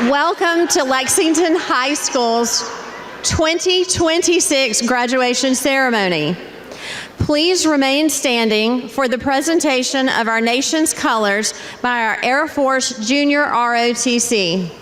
Welcome to Lexington High School's 2026 graduation ceremony. Please remain standing for the presentation of our nation's colors by our Air Force Junior ROTC.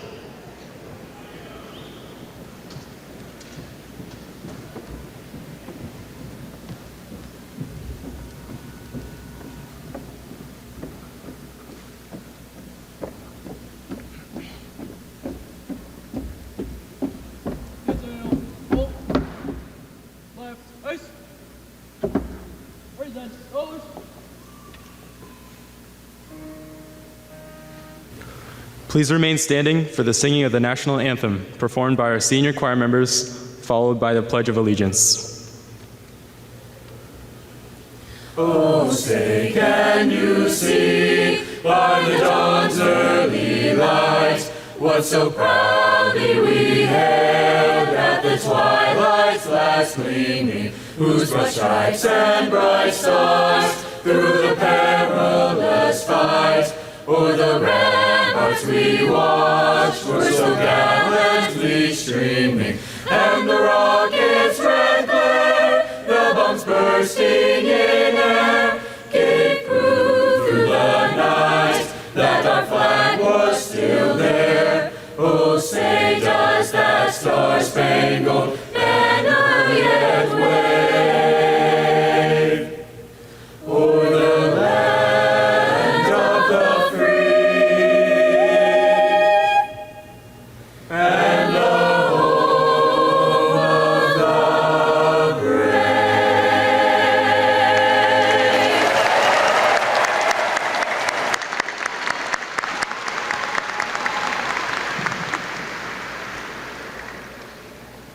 Please remain standing for the singing of the national anthem, performed by our senior choir members, followed by the Pledge of Allegiance. Oh, say, can you see by the dawn's early light what so proudly we hailed at the twilight's last gleaming, whose broad stripes and bright stars through the perilous fight o'er the ramparts we watched were so gallantly streaming, and the rockets' red glare, the bombs bursting in air, gave proof through the night that our flag was still there. Oh, say, does that star-spangled banner yet wave o'er the land of the free and the home of the brave?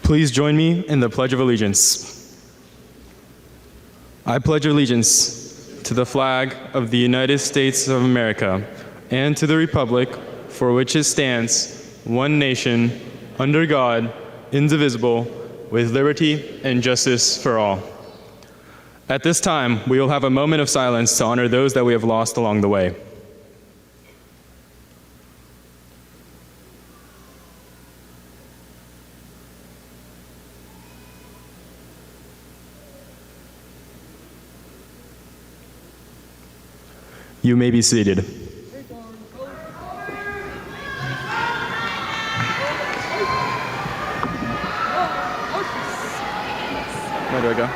Please join me in the Pledge of Allegiance. I pledge allegiance to the flag of the United States of America and to the republic for which it stands, one nation, under God, indivisible, with liberty and justice for all. At this time, we will have a moment of silence to honor those that we have lost along the way. You may be seated. Where do I go?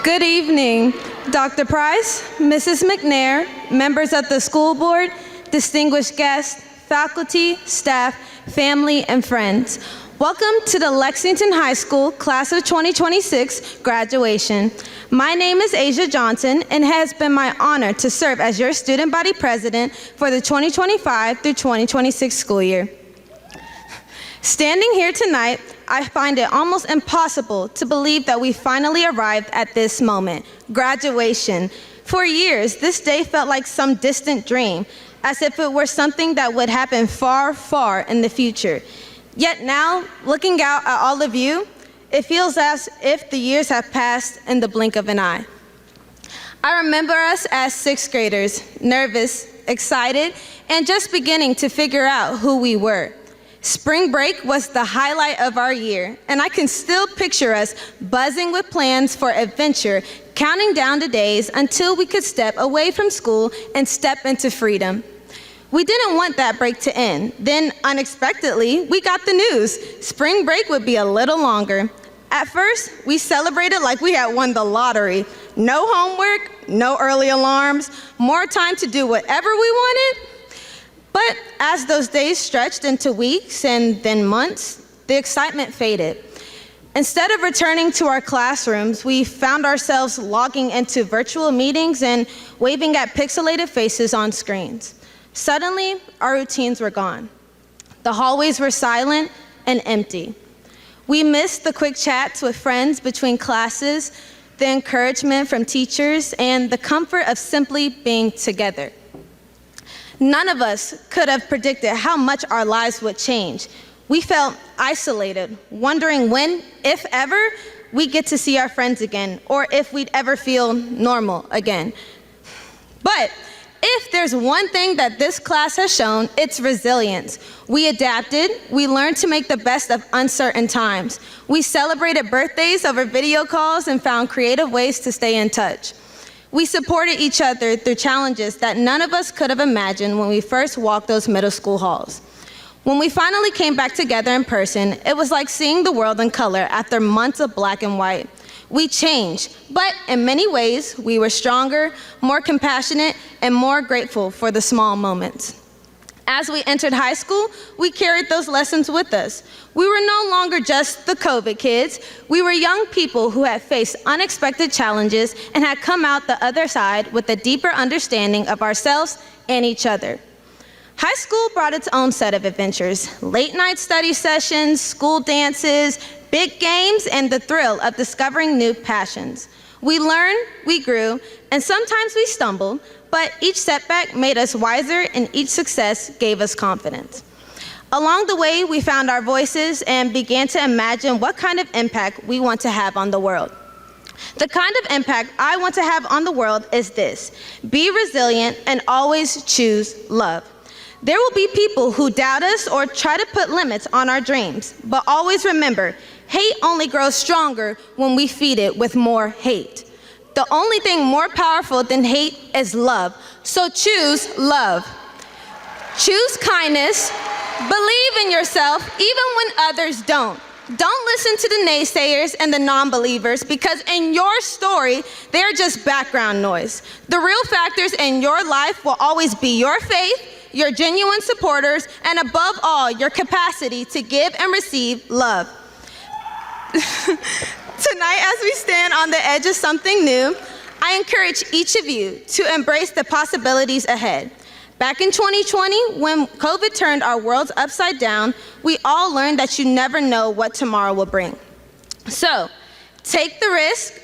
Good evening, Dr. Price, Mrs. McNair, members of the school board, distinguished guests, faculty, staff, family, and friends. Welcome to the Lexington High School Class of 2026 graduation. My name is Asia Johnson, and it has been my honor to serve as your student body president for the 2025 through 2026 school year. Standing here tonight, I find it almost impossible to believe that we finally arrived at this moment, graduation. For years, this day felt like some distant dream, as if it were something that would happen far, far in the future. Yet now, looking out at all of you, it feels as if the years have passed in the blink of an eye. I remember us as sixth graders, nervous, excited, and just beginning to figure out who we were. Spring break was the highlight of our year, and I can still picture us buzzing with plans for adventure, counting down the days until we could step away from school and step into freedom. We didn't want that break to end. Then, unexpectedly, we got the news. Spring break would be a little longer. At first, we celebrated like we had won the lottery. No homework, no early alarms, more time to do whatever we wanted. But as those days stretched into weeks and then months, the excitement faded. Instead of returning to our classrooms, we found ourselves logging into virtual meetings and waving at pixelated faces on screens. Suddenly, our routines were gone. The hallways were silent and empty. We missed the quick chats with friends between classes, the encouragement from teachers, and the comfort of simply being together. None of us could have predicted how much our lives would change. We felt isolated, wondering when, if ever, we'd get to see our friends again, or if we'd ever feel normal again. But if there's one thing that this class has shown, it's resilience. We adapted, we learned to make the best of uncertain times. We celebrated birthdays over video calls and found creative ways to stay in touch. We supported each other through challenges that none of us could have imagined when we first walked those middle school halls. When we finally came back together in person, it was like seeing the world in color after months of black and white. We changed, but in many ways, we were stronger, more compassionate, and more grateful for the small moments. As we entered high school, we carried those lessons with us. We were no longer just the COVID kids. We were young people who had faced unexpected challenges and had come out the other side with a deeper understanding of ourselves and each other. High school brought its own set of adventures: late night study sessions, school dances, big games, and the thrill of discovering new passions. We learned, we grew, and sometimes we stumbled, but each setback made us wiser and each success gave us confidence. Along the way, we found our voices and began to imagine what kind of impact we want to have on the world. The kind of impact I want to have on the world is this: be resilient and always choose love. There will be people who doubt us or try to put limits on our dreams, but always remember, hate only grows stronger when we feed it with more hate. The only thing more powerful than hate is love, so choose love. Choose kindness, believe in yourself even when others don't. Don't listen to the naysayers and the non-believers, because in your story, they're just background noise. The real factors in your life will always be your faith, your genuine supporters, and above all, your capacity to give and receive love. Tonight, as we stand on the edge of something new, I encourage each of you to embrace the possibilities ahead. Back in 2020, when COVID turned our worlds upside down, we all learned that you never know what tomorrow will bring. So, take the risk,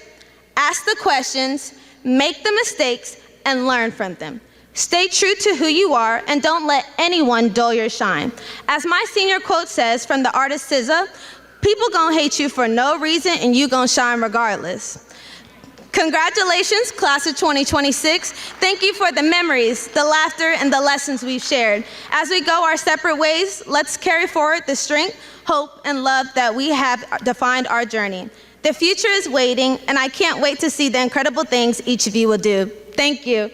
ask the questions, make the mistakes, and learn from them. Stay true to who you are and don't let anyone dull your shine. As my senior quote says from the artist SZA, people gonna hate you for no reason and you gonna shine regardless. Congratulations, class of 2026. Thank you for the memories, the laughter, and the lessons we've shared. As we go our separate ways, let's carry forward the strength, hope, and love that we have defined our journey. The future is waiting, and I can't wait to see the incredible things each of you will do. Thank you.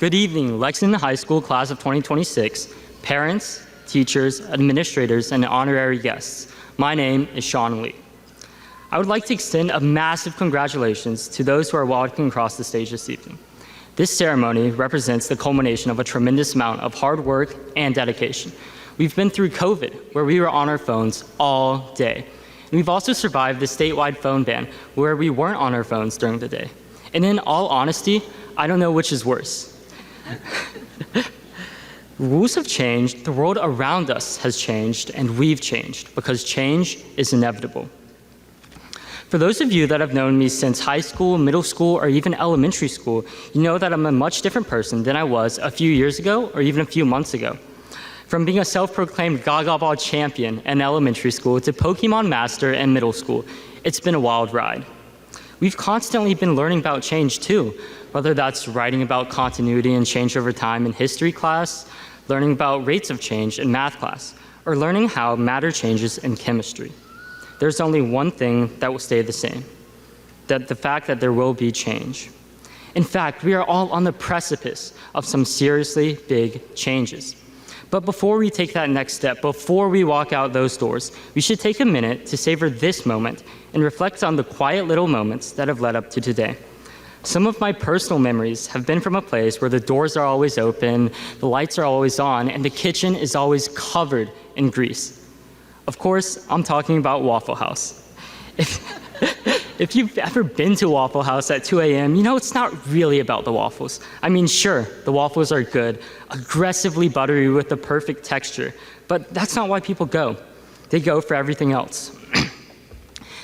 Good evening, Lexington High School Class of 2026, parents, teachers, administrators, and honorary guests. My name is Shawn Lee. I would like to extend a massive congratulations to those who are walking across the stage this evening. This ceremony represents the culmination of a tremendous amount of hard work and dedication. We've been through COVID, where we were on our phones all day. And we've also survived the statewide phone ban, where we weren't on our phones during the day. And in all honesty, I don't know which is worse. Rules have changed, the world around us has changed, and we've changed, because change is inevitable. For those of you that have known me since high school, middle school, or even elementary school, you know that I'm a much different person than I was a few years ago or even a few months ago. From being a self-proclaimed Gaga Ball champion in elementary school to Pokemon master in middle school, it's been a wild ride. We've constantly been learning about change too, whether that's writing about continuity and change over time in history class, learning about rates of change in math class, or learning how matter changes in chemistry. There's only one thing that will stay the same, the fact that there will be change. In fact, we are all on the precipice of some seriously big changes. But before we take that next step, before we walk out those doors, we should take a minute to savor this moment and reflect on the quiet little moments that have led up to today. Some of my personal memories have been from a place where the doors are always open, the lights are always on, and the kitchen is always covered in grease. Of course, I'm talking about Waffle House. If you've ever been to Waffle House at 2 a.m., you know it's not really about the waffles. I mean, sure, the waffles are good, aggressively buttery with the perfect texture, but that's not why people go. They go for everything else.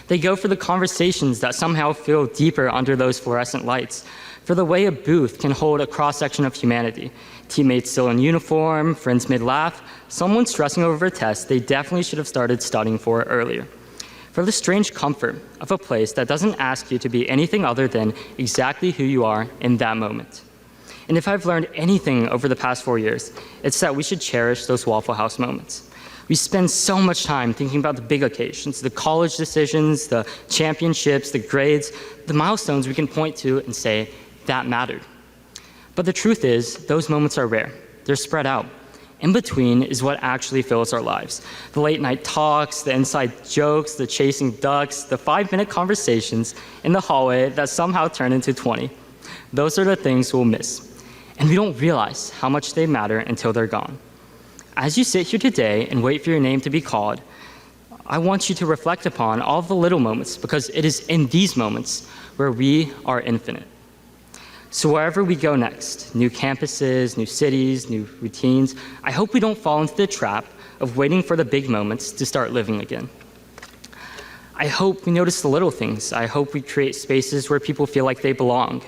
They go for the conversations that somehow feel deeper under those fluorescent lights, for the way a booth can hold a cross-section of humanity. Teammates still in uniform, friends mid-laugh, someone stressing over a test they definitely should have started studying for earlier. For the strange comfort of a place that doesn't ask you to be anything other than exactly who you are in that moment. And if I've learned anything over the past 4 years, it's that we should cherish those Waffle House moments. We spend so much time thinking about the big occasions, the college decisions, the championships, the grades, the milestones we can point to and say, that mattered. But the truth is, those moments are rare. They're spread out. In between is what actually fills our lives. The late night talks, the inside jokes, the chasing ducks, the 5-minute conversations in the hallway that somehow turn into 20. Those are the things we'll miss. And we don't realize how much they matter until they're gone. As you sit here today and wait for your name to be called, I want you to reflect upon all the little moments, because it is in these moments where we are infinite. So wherever we go next, new campuses, new cities, new routines, I hope we don't fall into the trap of waiting for the big moments to start living again. I hope we notice the little things. I hope we create spaces where people feel like they belong.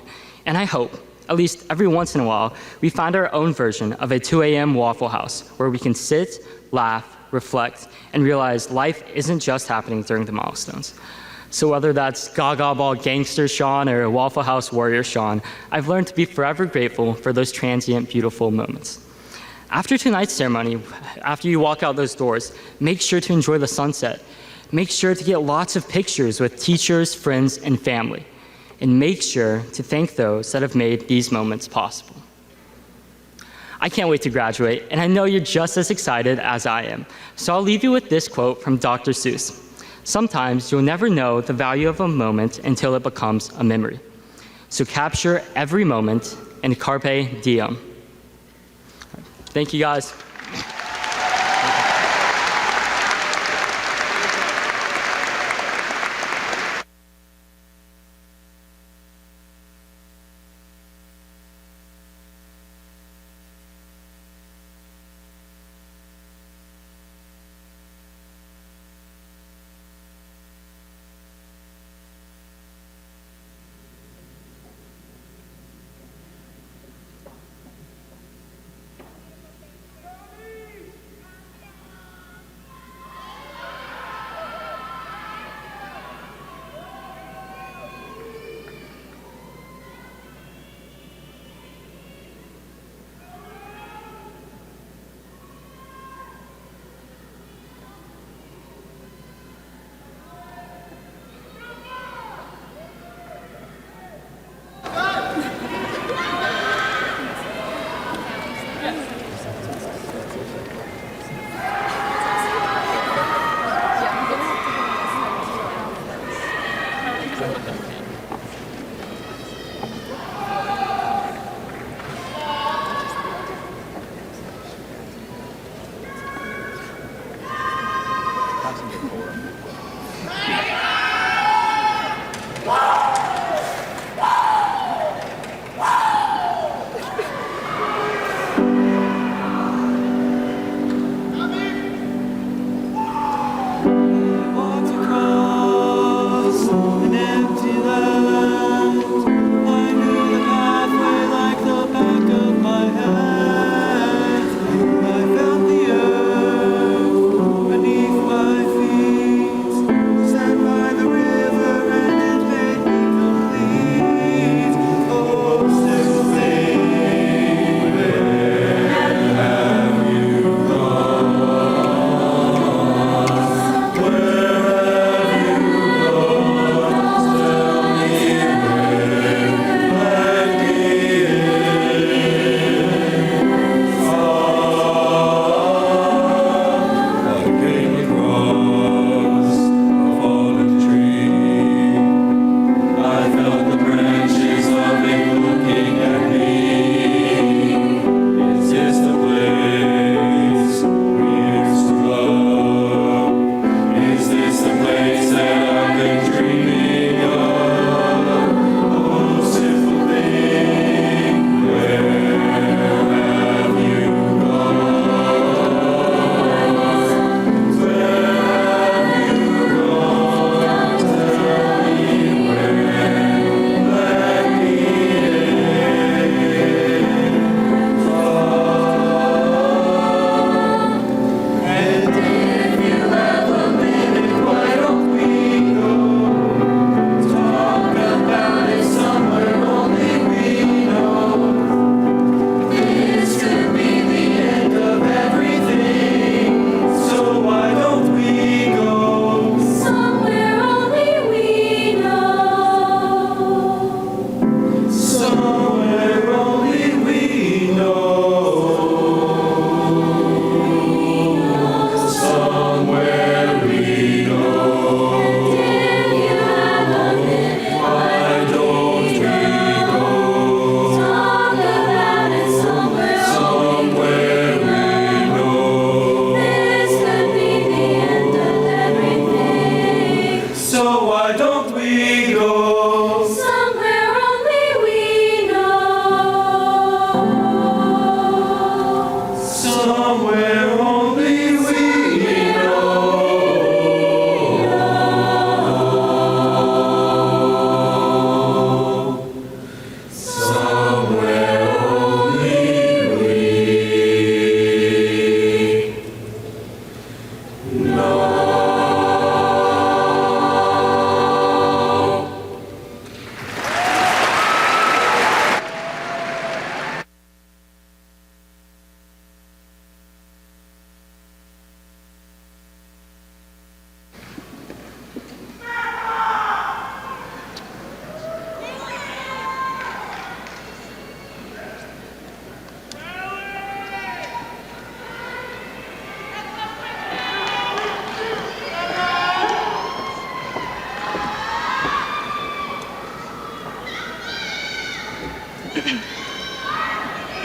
And I hope, at least every once in a while, we find our own version of a 2 a.m. Waffle House where we can sit, laugh, reflect, and realize life isn't just happening during the milestones. So whether that's Gaga Ball Gangster Shawn or Waffle House Warrior Shawn, I've learned to be forever grateful for those transient, beautiful moments. After tonight's ceremony, after you walk out those doors, make sure to enjoy the sunset. Make sure to get lots of pictures with teachers, friends, and family. And make sure to thank those that have made these moments possible. I can't wait to graduate, and I know you're just as excited as I am. So I'll leave you with this quote from Dr. Seuss. Sometimes you'll never know the value of a moment until it becomes a memory. So capture every moment and carpe diem. Thank you, guys.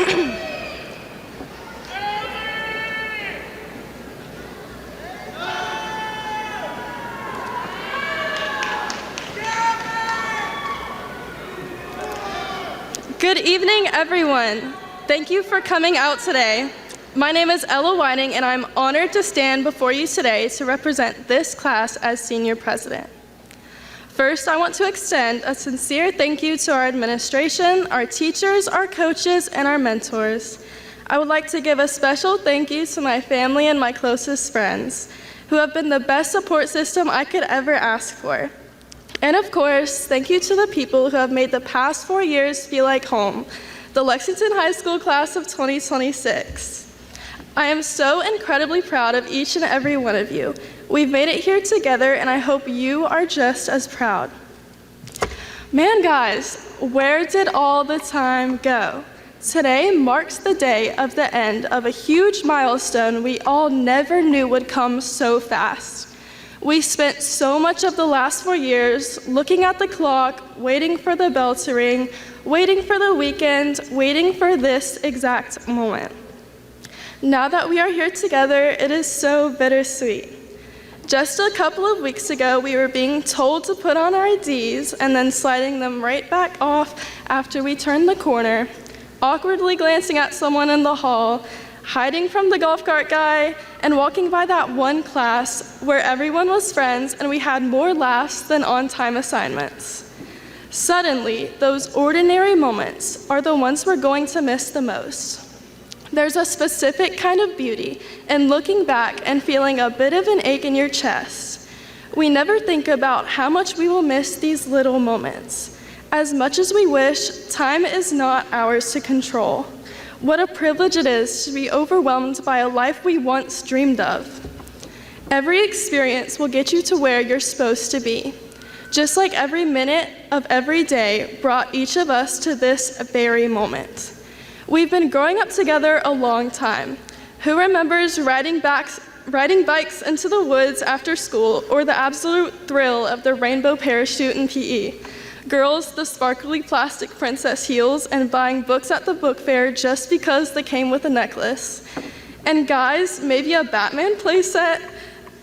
Good evening, everyone. Thank you for coming out today. My name is Ella Whiting, and I'm honored to stand before you today to represent this class as senior president. First, I want to extend a sincere thank you to our administration, our teachers, our coaches, and our mentors. I would like to give a special thank you to my family and my closest friends, who have been the best support system I could ever ask for. And of course, thank you to the people who have made the past 4 years feel like home, the Lexington High School class of 2026. I am so incredibly proud of each and every one of you. We've made it here together, and I hope you are just as proud. Man, guys, where did all the time go? Today marks the day of the end of a huge milestone we all never knew would come so fast. We spent so much of the last 4 years looking at the clock, waiting for the bell to ring, waiting for the weekend, waiting for this exact moment. Now that we are here together, it is so bittersweet. Just a couple of weeks ago, we were being told to put on our IDs and then sliding them right back off after we turned the corner, awkwardly glancing at someone in the hall, hiding from the golf cart guy, and walking by that one class where everyone was friends and we had more laughs than on-time assignments. Suddenly, those ordinary moments are the ones we're going to miss the most. There's a specific kind of beauty in looking back and feeling a bit of an ache in your chest. We never think about how much we will miss these little moments. As much as we wish, time is not ours to control. What a privilege it is to be overwhelmed by a life we once dreamed of. Every experience will get you to where you're supposed to be, just like every minute of every day brought each of us to this very moment. We've been growing up together a long time. Who remembers riding bikes into the woods after school, or the absolute thrill of the rainbow parachute in PE? Girls, the sparkly plastic princess heels, and buying books at the book fair just because they came with a necklace. And guys, maybe a Batman playset,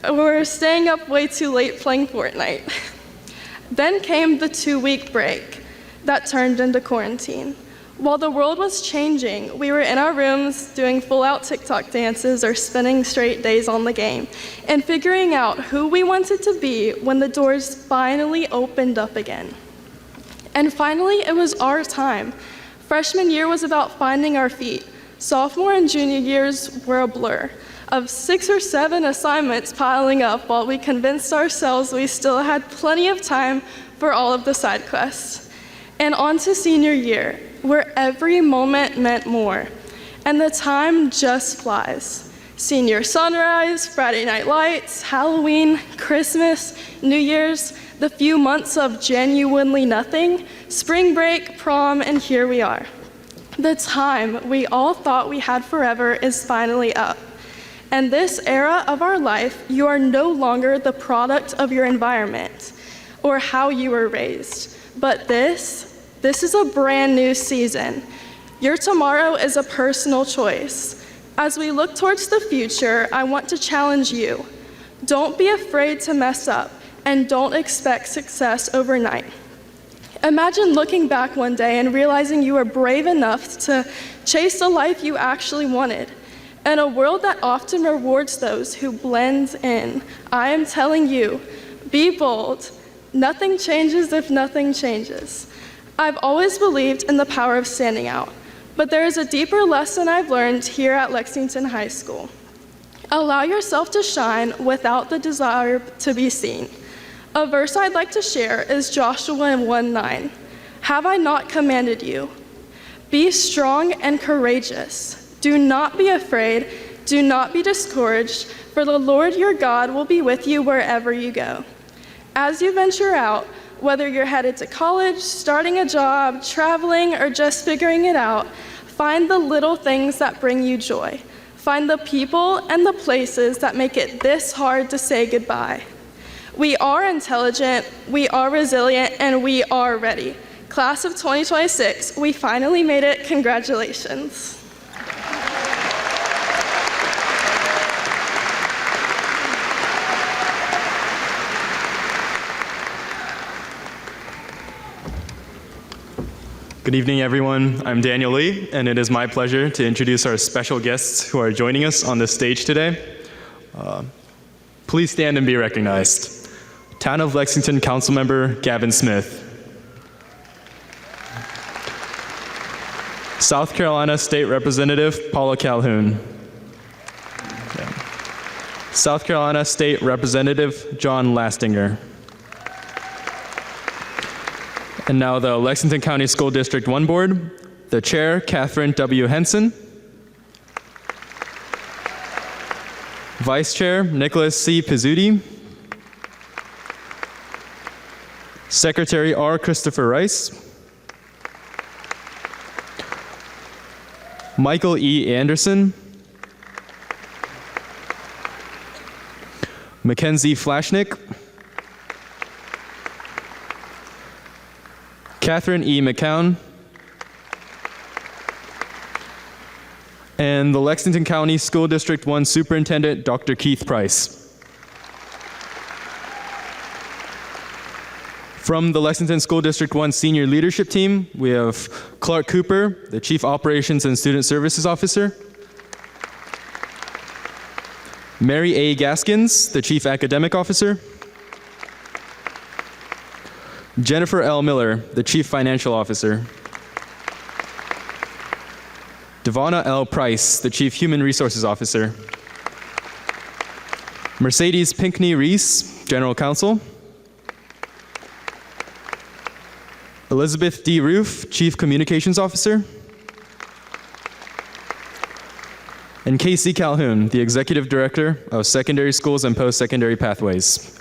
or staying up way too late playing Fortnite. Then came the 2-week break that turned into quarantine. While the world was changing, we were in our rooms doing full-out TikTok dances or spending straight days on the game, and figuring out who we wanted to be when the doors finally opened up again. And finally, it was our time. Freshman year was about finding our feet. Sophomore and junior years were a blur of 6 or 7 assignments piling up while we convinced ourselves we still had plenty of time for all of the side quests. And on to senior year, where every moment meant more. And the time just flies. Senior sunrise, Friday night lights, Halloween, Christmas, New Year's, the few months of genuinely nothing, spring break, prom, and here we are. The time we all thought we had forever is finally up. And this era of our life, you are no longer the product of your environment or how you were raised. But this is a brand new season. Your tomorrow is a personal choice. As we look towards the future, I want to challenge you. Don't be afraid to mess up, and don't expect success overnight. Imagine looking back one day and realizing you were brave enough to chase the life you actually wanted. In a world that often rewards those who blend in, I am telling you, be bold. Nothing changes if nothing changes. I've always believed in the power of standing out, but there is a deeper lesson I've learned here at Lexington High School. Allow yourself to shine without the desire to be seen. A verse I'd like to share is Joshua 1:9. Have I not commanded you? Be strong and courageous. Do not be afraid. Do not be discouraged, for the Lord your God will be with you wherever you go. As you venture out, whether you're headed to college, starting a job, traveling, or just figuring it out, find the little things that bring you joy. Find the people and the places that make it this hard to say goodbye. We are intelligent, we are resilient, and we are ready. Class of 2026, we finally made it. Congratulations. Good evening, everyone. I'm Daniel Lee, and it is my pleasure to introduce our special guests who are joining us on the stage today. Please stand and be recognized. Town of Lexington Councilmember Gavin Smith. South Carolina State Representative Paula Calhoun. South Carolina State Representative John Lastinger. And now the Lexington County School District One Board, the Chair, Catherine W. Henson. Vice Chair, Nicholas C. Pizzuti. Secretary R. Christopher Rice. Michael E. Anderson. Mackenzie Flashnick. Catherine E. McCown, and the Lexington County School District One Superintendent, Dr. Keith Price. From the Lexington School District One Senior Leadership Team, we have Clark Cooper, the Chief Operations and Student Services Officer, Mary A. Gaskins, the Chief Academic Officer, Jennifer L. Miller, the Chief Financial Officer. Devonna L. Price, the Chief Human Resources Officer. Mercedes Pinkney Reese, General Counsel. Elizabeth D. Roof, Chief Communications Officer. And Casey Calhoun, the Executive Director of Secondary Schools and Post-Secondary Pathways.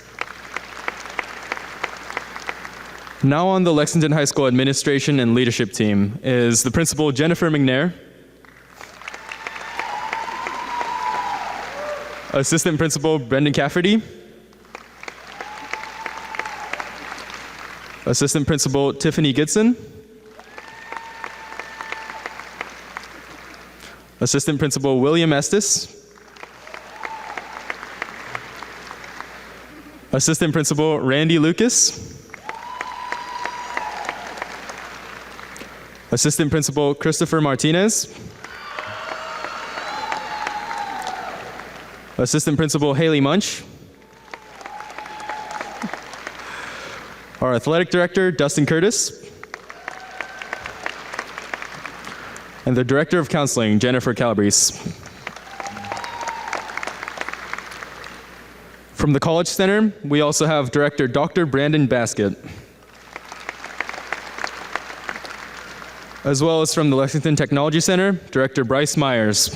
Now on the Lexington High School Administration and Leadership Team is the Principal Jennifer McNair, Assistant Principal Brendan Cafferty, Assistant Principal Tiffany Gidson, Assistant Principal William Estes, Assistant Principal Randy Lucas, Assistant Principal Christopher Martinez, Assistant Principal Haley Munch, our Athletic Director Dustin Curtis, and the Director of Counseling Jennifer Calabrese. From the College Center, we also have Director Dr. Brandon Baskett, as well as from the Lexington Technology Center, Director Bryce Myers.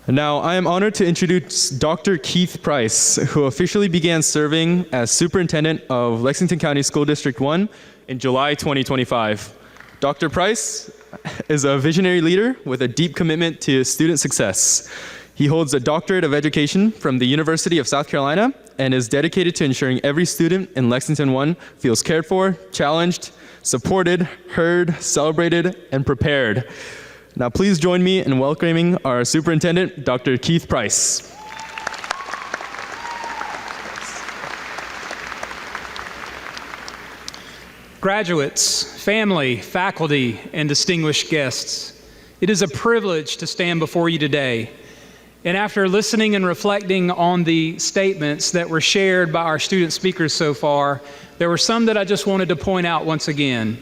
And now, I am honored to introduce Dr. Keith Price, who officially began serving as Superintendent of Lexington County School District 1 in July 2025. Dr. Price is a visionary leader with a deep commitment to student success. He holds a doctorate of education from the University of South Carolina and is dedicated to ensuring every student in Lexington 1 feels cared for, challenged, supported, heard, celebrated, and prepared. Now please join me in welcoming our Superintendent, Dr. Keith Price. Graduates, family, faculty, and distinguished guests, it is a privilege to stand before you today. And after listening and reflecting on the statements that were shared by our student speakers so far, there were some that I just wanted to point out once again.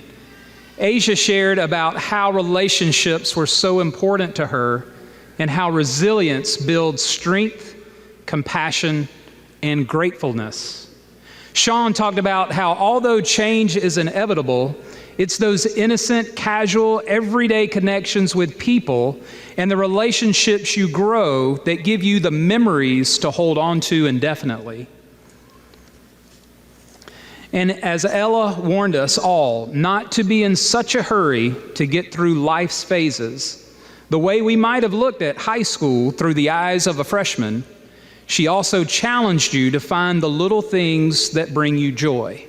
Asia shared about how relationships were so important to her and how resilience builds strength, compassion, and gratefulness. Shawn talked about how although change is inevitable, it's those innocent, casual, everyday connections with people and the relationships you grow that give you the memories to hold on to indefinitely. And as Ella warned us all, not to be in such a hurry to get through life's phases, the way we might have looked at high school through the eyes of a freshman, She also challenged you to find the little things that bring you joy.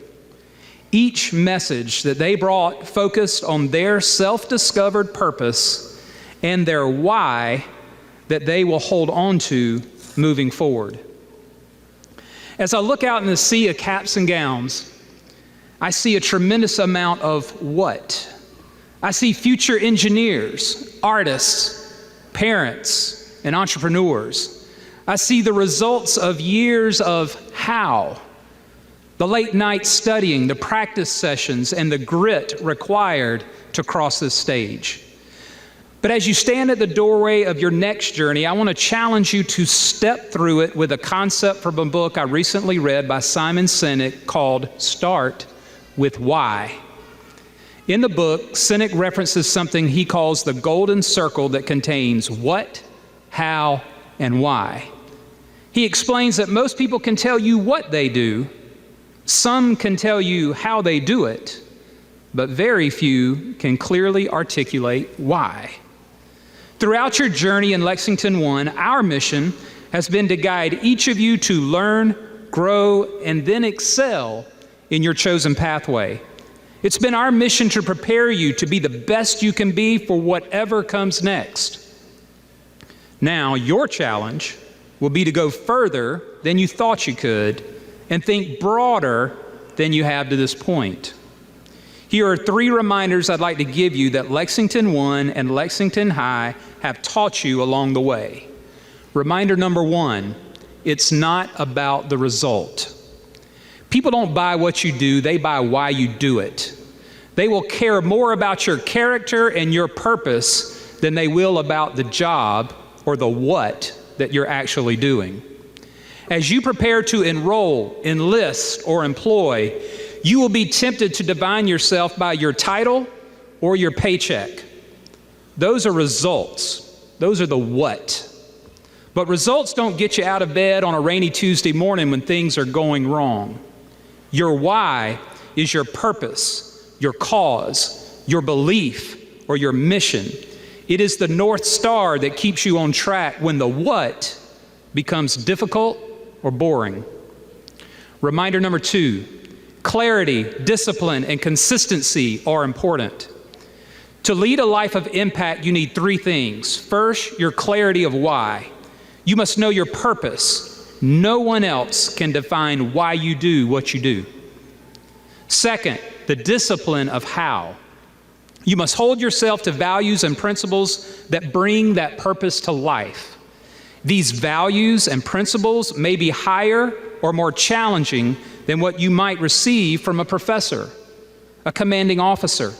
Each message that they brought focused on their self-discovered purpose and their why that they will hold on to moving forward. As I look out in the sea of caps and gowns, I see a tremendous amount of what. I see future engineers, artists, parents, and entrepreneurs. I see the results of years of how, the late night studying, the practice sessions, and the grit required to cross this stage. But as you stand at the doorway of your next journey, I want to challenge you to step through it with a concept from a book I recently read by Simon Sinek called Start with Why. In the book, Sinek references something he calls the golden circle that contains what, how, and why. He explains that most people can tell you what they do, some can tell you how they do it, but very few can clearly articulate why. Throughout your journey in Lexington One, our mission has been to guide each of you to learn, grow, and then excel in your chosen pathway. It's been our mission to prepare you to be the best you can be for whatever comes next. Now, your challenge will be to go further than you thought you could and think broader than you have to this point. Here are 3 reminders I'd like to give you that Lexington One and Lexington High have taught you along the way. Reminder number 1, it's not about the result. People don't buy what you do, they buy why you do it. They will care more about your character and your purpose than they will about the job or the what that you're actually doing. As you prepare to enroll, enlist, or employ, you will be tempted to define yourself by your title or your paycheck. Those are results. Those are the what. But results don't get you out of bed on a rainy Tuesday morning when things are going wrong. Your why is your purpose, your cause, your belief, or your mission. It is the North Star that keeps you on track when the what becomes difficult or boring. Reminder number 2, clarity, discipline, and consistency are important. To lead a life of impact, you need 3 things. First, your clarity of why. You must know your purpose. No one else can define why you do what you do. Second, the discipline of how. You must hold yourself to values and principles that bring that purpose to life. These values and principles may be higher or more challenging than what you might receive from a professor, a commanding officer,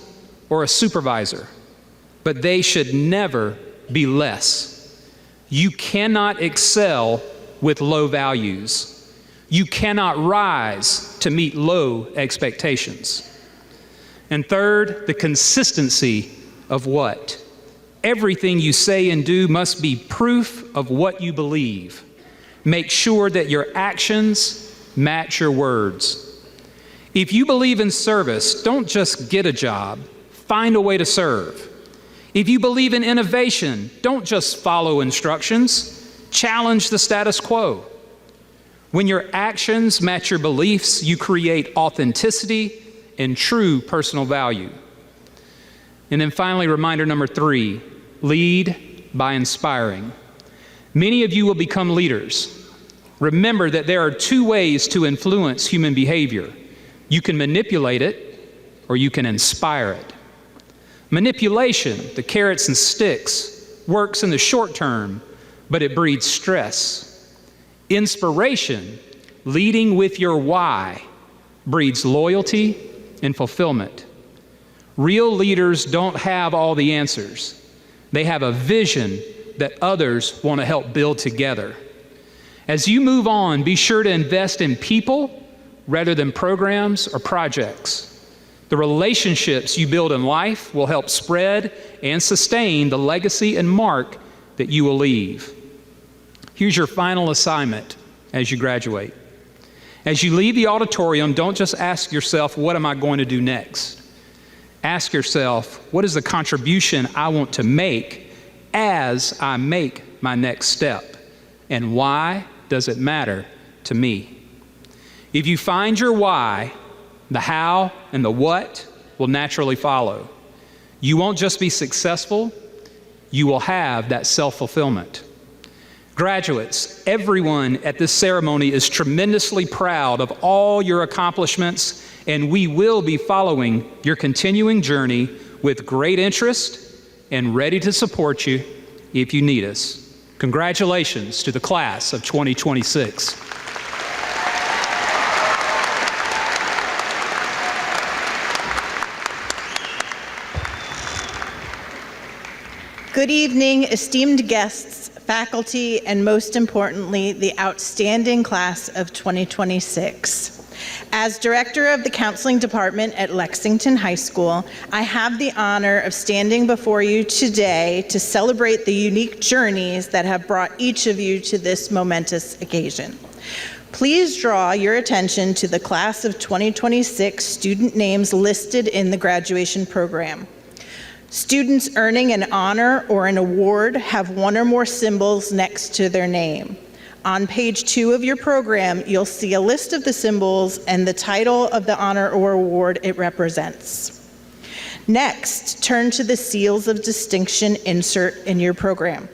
or a supervisor, but they should never be less. You cannot excel with low values. You cannot rise to meet low expectations. And third, the consistency of what? Everything you say and do must be proof of what you believe. Make sure that your actions match your words. If you believe in service, don't just get a job, find a way to serve. If you believe in innovation, don't just follow instructions, challenge the status quo. When your actions match your beliefs, you create authenticity and true personal value. And then finally, reminder number 3, lead by inspiring. Many of you will become leaders. Remember that there are 2 ways to influence human behavior. You can manipulate it, or you can inspire it. Manipulation, the carrots and sticks, works in the short term, but it breeds stress. Inspiration, leading with your why, breeds loyalty and fulfillment. Real leaders don't have all the answers. They have a vision that others want to help build together. As you move on, be sure to invest in people rather than programs or projects. The relationships you build in life will help spread and sustain the legacy and mark that you will leave. Here's your final assignment as you graduate. As you leave the auditorium, don't just ask yourself, what am I going to do next? Ask yourself, what is the contribution I want to make as I make my next step? And why does it matter to me? If you find your why, the how and the what will naturally follow. You won't just be successful, you will have that self-fulfillment. Graduates, everyone at this ceremony is tremendously proud of all your accomplishments, and we will be following your continuing journey with great interest and ready to support you if you need us. Congratulations to the class of 2026. Good evening, esteemed guests, faculty, and most importantly, the outstanding class of 2026. As director of the counseling department at Lexington High School, I have the honor of standing before you today to celebrate the unique journeys that have brought each of you to this momentous occasion. Please draw your attention to the class of 2026 student names listed in the graduation program. Students earning an honor or an award have one or more symbols next to their name. On page 2 of your program, you'll see a list of the symbols and the title of the honor or award it represents. Next, turn to the seals of distinction insert in your program.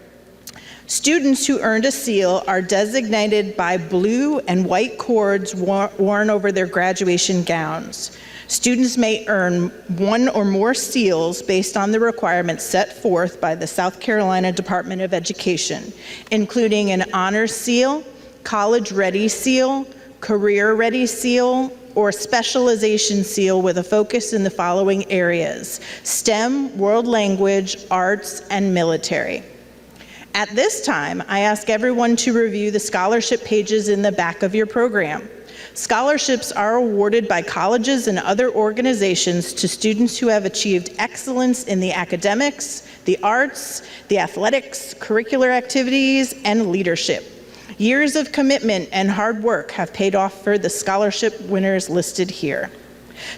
Students who earned a seal are designated by blue and white cords worn over their graduation gowns. Students may earn one or more seals based on the requirements set forth by the South Carolina Department of Education, including an honors seal, college ready seal, career ready seal, or specialization seal with a focus in the following areas: STEM, world language, arts, and military. At this time, I ask everyone to review the scholarship pages in the back of your program. Scholarships are awarded by colleges and other organizations to students who have achieved excellence in the academics, the arts, the athletics, curricular activities, and leadership. Years of commitment and hard work have paid off for the scholarship winners listed here.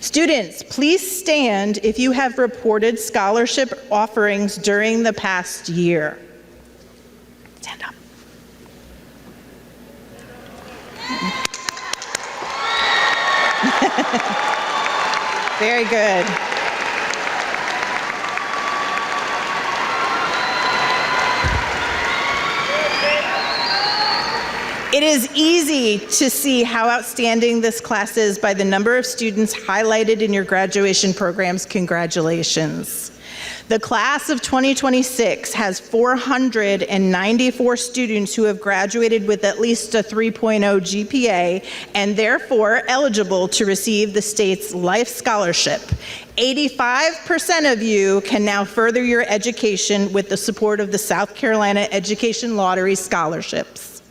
Students, please stand if you have reported scholarship offerings during the past year. Stand up. Very good. It is easy to see how outstanding this class is by the number of students highlighted in your graduation programs. Congratulations. The class of 2026 has 494 students who have graduated with at least a 3.0 GPA and therefore eligible to receive the state's Life Scholarship. 85% of you can now further your education with the support of the South Carolina Education Lottery scholarships.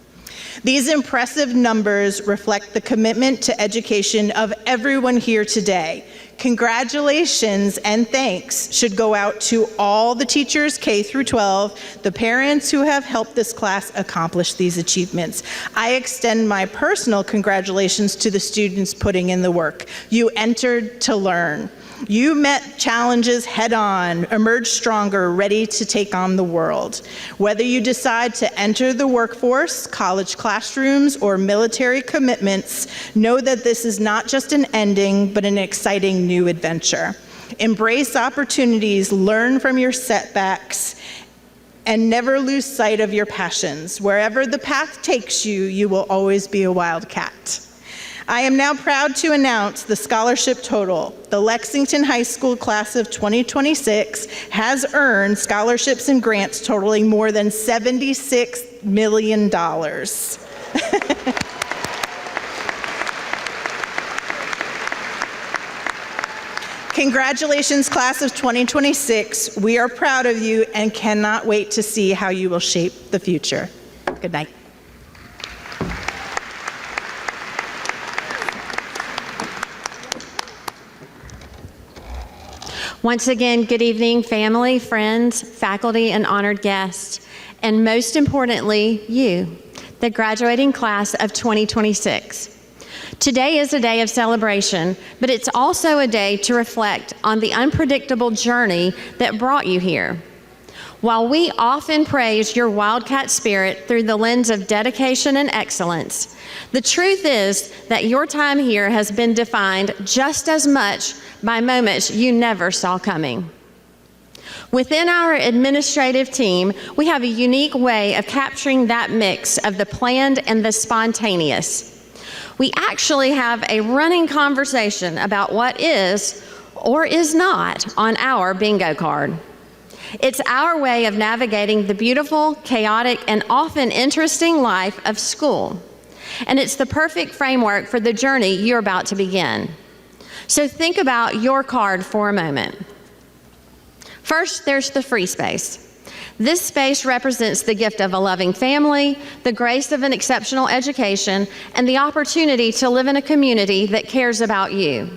These impressive numbers reflect the commitment to education of everyone here today. Congratulations and thanks should go out to all the teachers K through 12, the parents who have helped this class accomplish these achievements. I extend my personal congratulations to the students putting in the work. You entered to learn. You met challenges head on, emerged stronger, ready to take on the world. Whether you decide to enter the workforce, college classrooms, or military commitments, know that this is not just an ending, but an exciting new adventure. Embrace opportunities, learn from your setbacks, and never lose sight of your passions. Wherever the path takes you, you will always be a wildcat. I am now proud to announce the scholarship total. The Lexington High School class of 2026 has earned scholarships and grants totaling more than $76 million. Congratulations, class of 2026. We are proud of you and cannot wait to see how you will shape the future. Good night. Once again, good evening, family, friends, faculty, and honored guests, and most importantly, you, the graduating class of 2026. Today is a day of celebration, but it's also a day to reflect on the unpredictable journey that brought you here. While we often praise your Wildcat spirit through the lens of dedication and excellence, the truth is that your time here has been defined just as much by moments you never saw coming. Within our administrative team, we have a unique way of capturing that mix of the planned and the spontaneous. We actually have a running conversation about what is or is not on our bingo card. It's our way of navigating the beautiful, chaotic, and often interesting life of school. And it's the perfect framework for the journey you're about to begin. So think about your card for a moment. First, there's the free space. This space represents the gift of a loving family, the grace of an exceptional education, and the opportunity to live in a community that cares about you.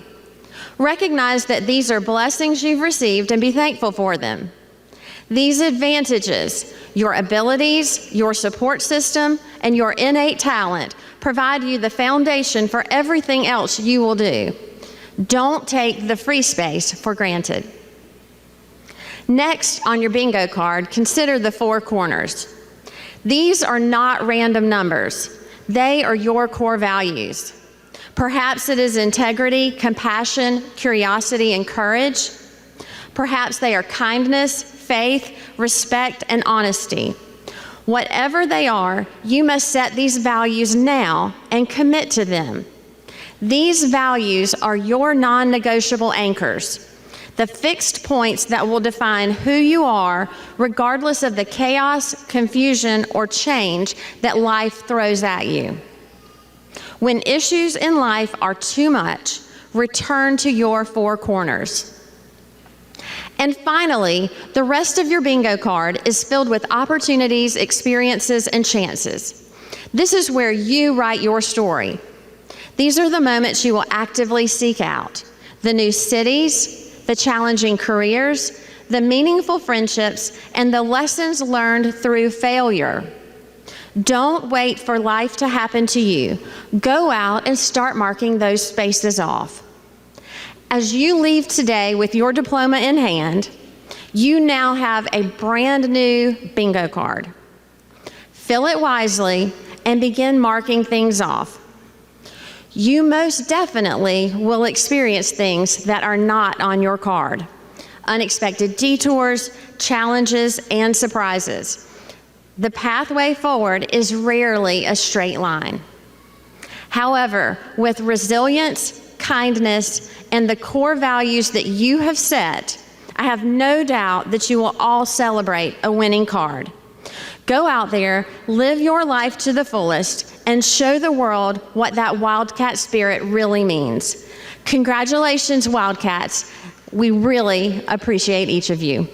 Recognize that these are blessings you've received and be thankful for them. These advantages, your abilities, your support system, and your innate talent provide you the foundation for everything else you will do. Don't take the free space for granted. Next, on your bingo card, consider the four corners. These are not random numbers. They are your core values. Perhaps it is integrity, compassion, curiosity, and courage. Perhaps they are kindness, faith, respect, and honesty. Whatever they are, you must set these values now and commit to them. These values are your non-negotiable anchors, the fixed points that will define who you are, regardless of the chaos, confusion, or change that life throws at you. When issues in life are too much, return to your four corners. And finally, the rest of your bingo card is filled with opportunities, experiences, and chances. This is where you write your story. These are the moments you will actively seek out: the new cities, the challenging careers, the meaningful friendships, and the lessons learned through failure. Don't wait for life to happen to you. Go out and start marking those spaces off. As you leave today with your diploma in hand, you now have a brand new bingo card. Fill it wisely and begin marking things off. You most definitely will experience things that are not on your card: unexpected detours, challenges, and surprises. The pathway forward is rarely a straight line. However, with resilience, kindness, and the core values that you have set, I have no doubt that you will all celebrate a winning card. Go out there, live your life to the fullest, and show the world what that Wildcat spirit really means. Congratulations, Wildcats. We really appreciate each of you.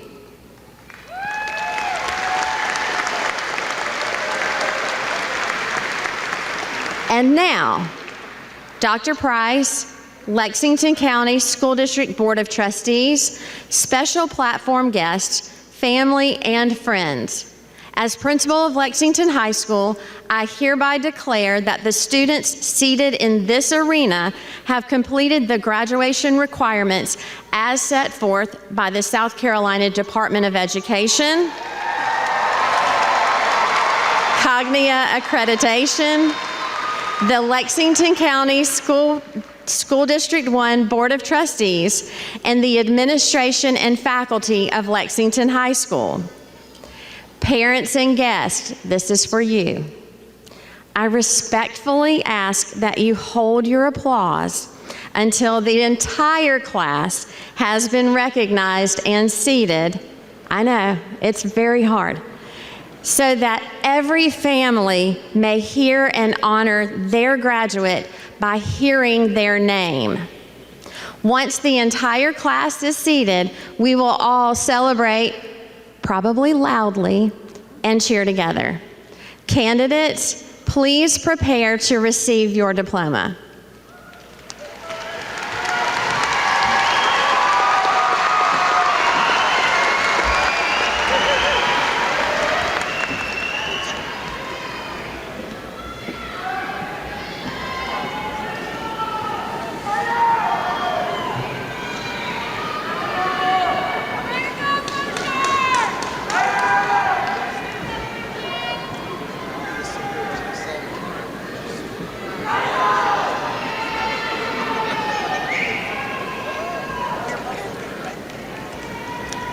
And now, Dr. Price, Lexington County School District Board of Trustees, special platform guests, family, and friends. As principal of Lexington High School, I hereby declare that the students seated in this arena have completed the graduation requirements as set forth by the South Carolina Department of Education, Cognia Accreditation, the Lexington County School District One Board of Trustees, and the administration and faculty of Lexington High School. Parents and guests, this is for you. I respectfully ask that you hold your applause until the entire class has been recognized and seated. I know, it's very hard. So that every family may hear and honor their graduate by hearing their name. Once the entire class is seated, we will all celebrate, probably loudly, and cheer together. Candidates, please prepare to receive your diploma.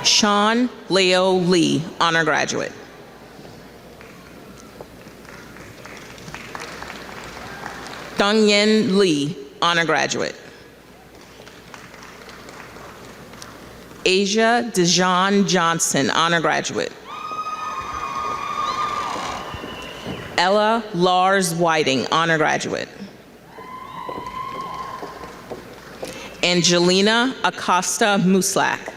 Shawn Leo Lee, honor graduate. Dongyen Lee, honor graduate. Asia Dejan Johnson, honor graduate. Ella Lars Whiting, honor graduate. Angelina Acosta Muslak.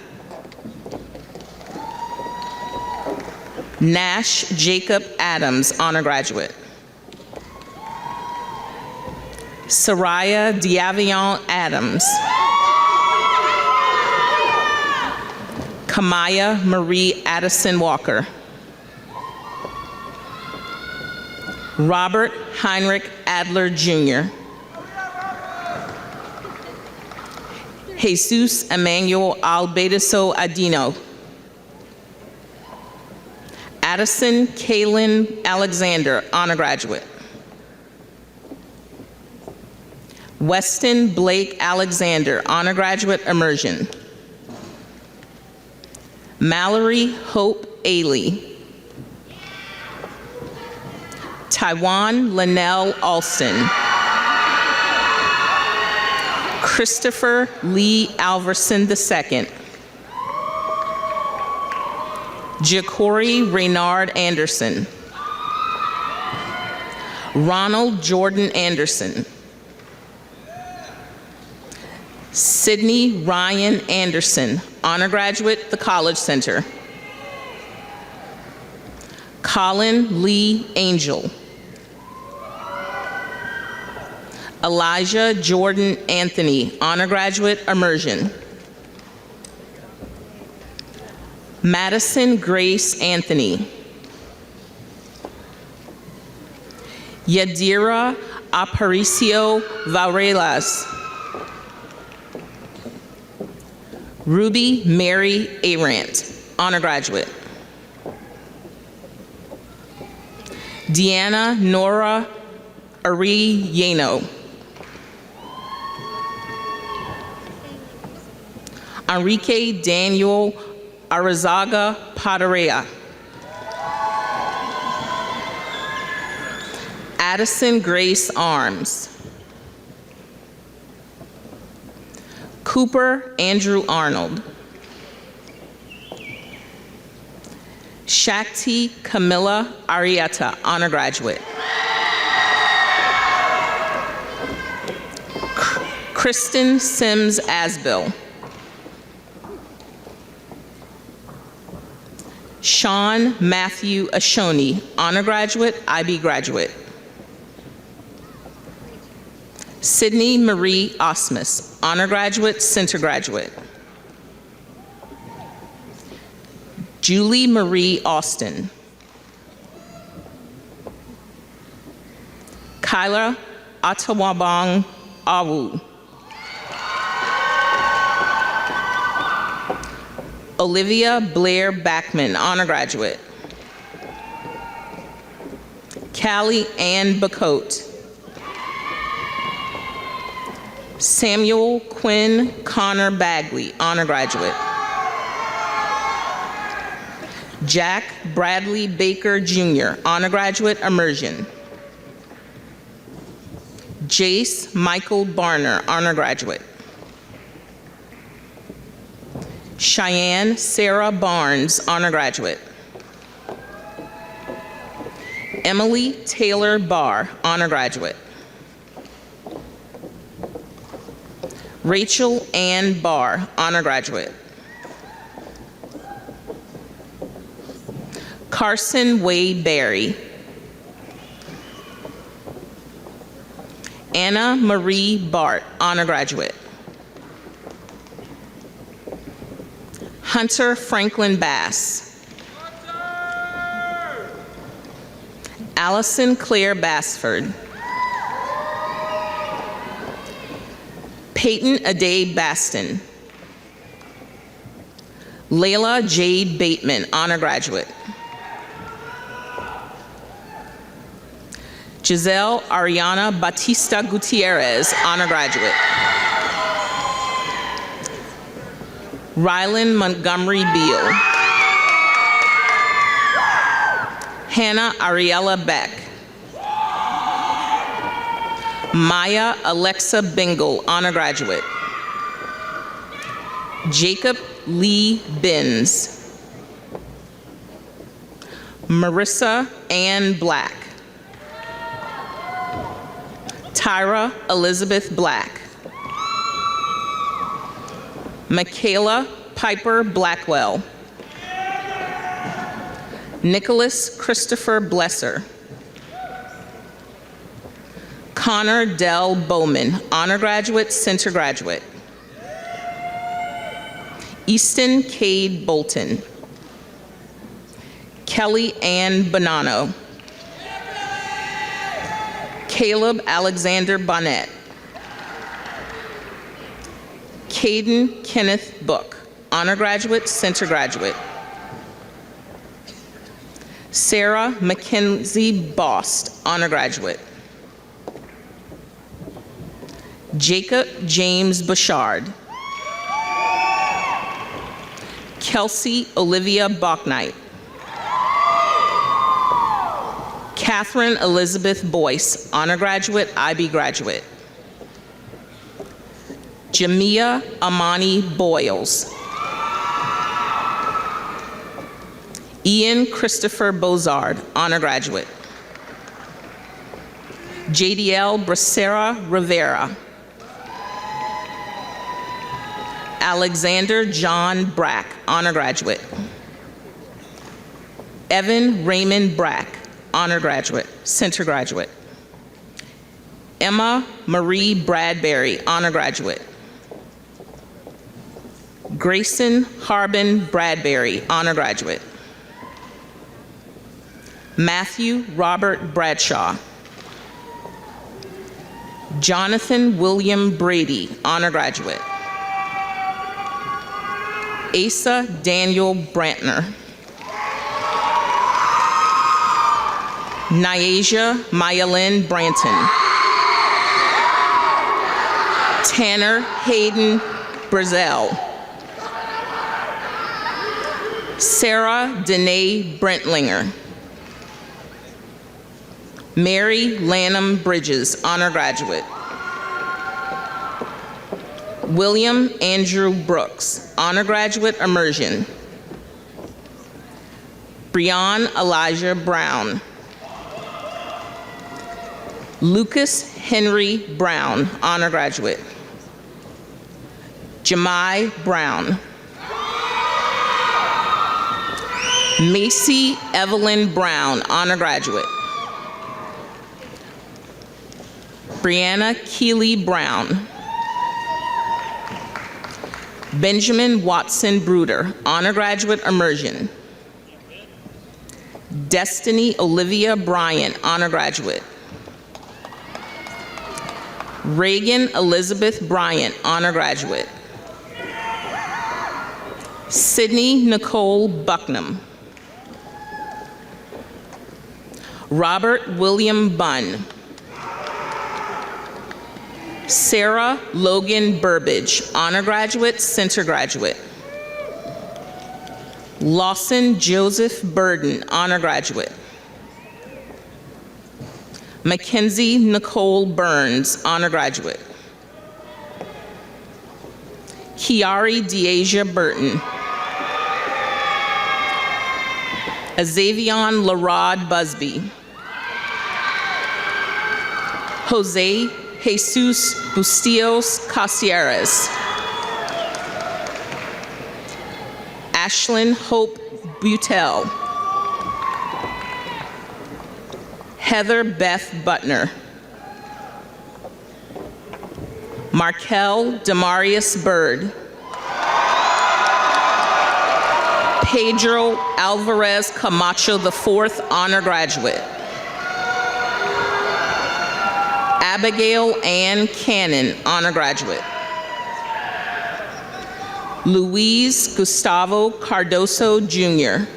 Nash Jacob Adams, honor graduate. Soraya Diavion Adams. Kamaya Marie Addison Walker. Robert Heinrich Adler Jr. Jesus Emmanuel Albedeso Adino. Addison Kaylin Alexander, honor graduate. Weston Blake Alexander, honor graduate, immersion. Mallory Hope Ailey. Taiwan Linnell Alston. Christopher Lee Alverson II. Ja'Cory Reynard Anderson. Ronald Jordan Anderson. Sydney Ryan Anderson, honor graduate, the College Center. Colin Lee Angel. Elijah Jordan Anthony, honor graduate, immersion. Madison Grace Anthony. Yadira Aparicio Varelas. Ruby Mary Arant, honor graduate. Deanna Nora Arellano. Enrique Daniel Arizaga Padarea. Addison Grace Arms. Cooper Andrew Arnold. Shakti Camilla Arietta, honor graduate. Kristen Sims Asbill. Shawn Matthew Ashoni, honor graduate, IB graduate. Sydney Marie Osmus, honor graduate, center graduate. Julie Marie Austin. Kyla Atawabong Awu. Olivia Blair Backman, honor graduate. Callie Ann Bacote. Samuel Quinn Connor Bagley, honor graduate. Jack Bradley Baker Jr., honor graduate, immersion. Jace Michael Barner, honor graduate. Cheyenne Sarah Barnes, honor graduate. Emily Taylor Barr, honor graduate. Rachel Ann Barr, honor graduate. Carson Wade Berry. Anna Marie Bart, honor graduate. Hunter Franklin Bass. Allison Claire Bassford. Peyton Ade Baston. Layla Jade Bateman, honor graduate. Giselle Ariana Batista Gutierrez, honor graduate. Rylan Montgomery Beal. Hannah Ariella Beck. Maya Alexa Bingle, honor graduate. Jacob Lee Binns. Marissa Ann Black. Tyra Elizabeth Black. Michaela Piper Blackwell. Nicholas Christopher Blesser. Connor Dell Bowman, honor graduate, center graduate. Easton Cade Bolton. Kelly Ann Bonanno. Caleb Alexander Bonnet. Caden Kenneth Book, honor graduate, center graduate. Sarah Mackenzie Bost, honor graduate. Jacob James Bouchard. Kelsey Olivia Bachnight. Catherine Elizabeth Boyce, honor graduate, IB graduate. Jamia Amani Boyles. Ian Christopher Bozard, honor graduate. JDL Bracera Rivera. Alexander John Brack, honor graduate. Evan Raymond Brack, honor graduate, center graduate. Emma Marie Bradbury, honor graduate. Grayson Harbin Bradbury, honor graduate. Matthew Robert Bradshaw. Jonathan William Brady, honor graduate. Asa Daniel Brantner. Nyasia Mayalyn Branton. Tanner Hayden Brazel. Sarah Danae Brentlinger. Mary Lanham Bridges, honor graduate. William Andrew Brooks, honor graduate, immersion. Breon Elijah Brown. Lucas Henry Brown, honor graduate. Jemai Brown. Macy Evelyn Brown, honor graduate. Brianna Keeley Brown. Benjamin Watson Bruder, honor graduate, immersion. Destiny Olivia Bryant, honor graduate. Reagan Elizabeth Bryant, honor graduate. Sydney Nicole Bucknam. Robert William Bunn. Sarah Logan Burbage, honor graduate, center graduate. Lawson Joseph Burden, honor graduate. Mackenzie Nicole Burns, honor graduate. Kiari Deasia Burton. Azavion Larod Busby. Jose Jesus Bustillos Casieres. Ashlyn Hope Butel. Heather Beth Butner. Markel Demarius Bird. Pedro Alvarez Camacho IV, honor graduate. Abigail Ann Cannon, honor graduate. Luis Gustavo Cardoso Jr.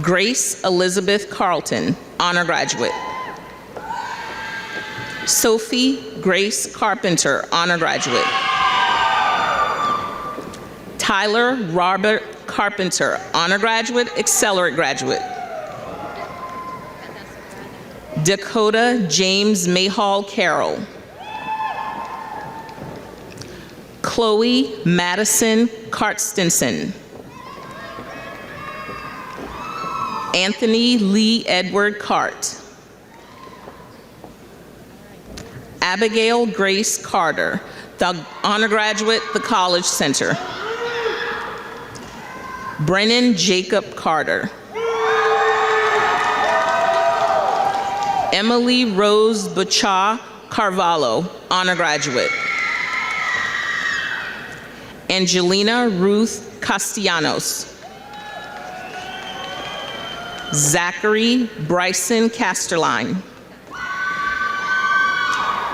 Grace Elizabeth Carlton, honor graduate. Sophie Grace Carpenter, honor graduate. Tyler Robert Carpenter, honor graduate, accelerate graduate. Dakota James Mayhall Carroll. Chloe Madison Carstensen. Anthony Lee Edward Cart. Abigail Grace Carter, the honor graduate, the College Center. Brennan Jacob Carter. Emily Rose Bacha Carvalho, honor graduate. Angelina Ruth Castellanos. Zachary Bryson Casterline.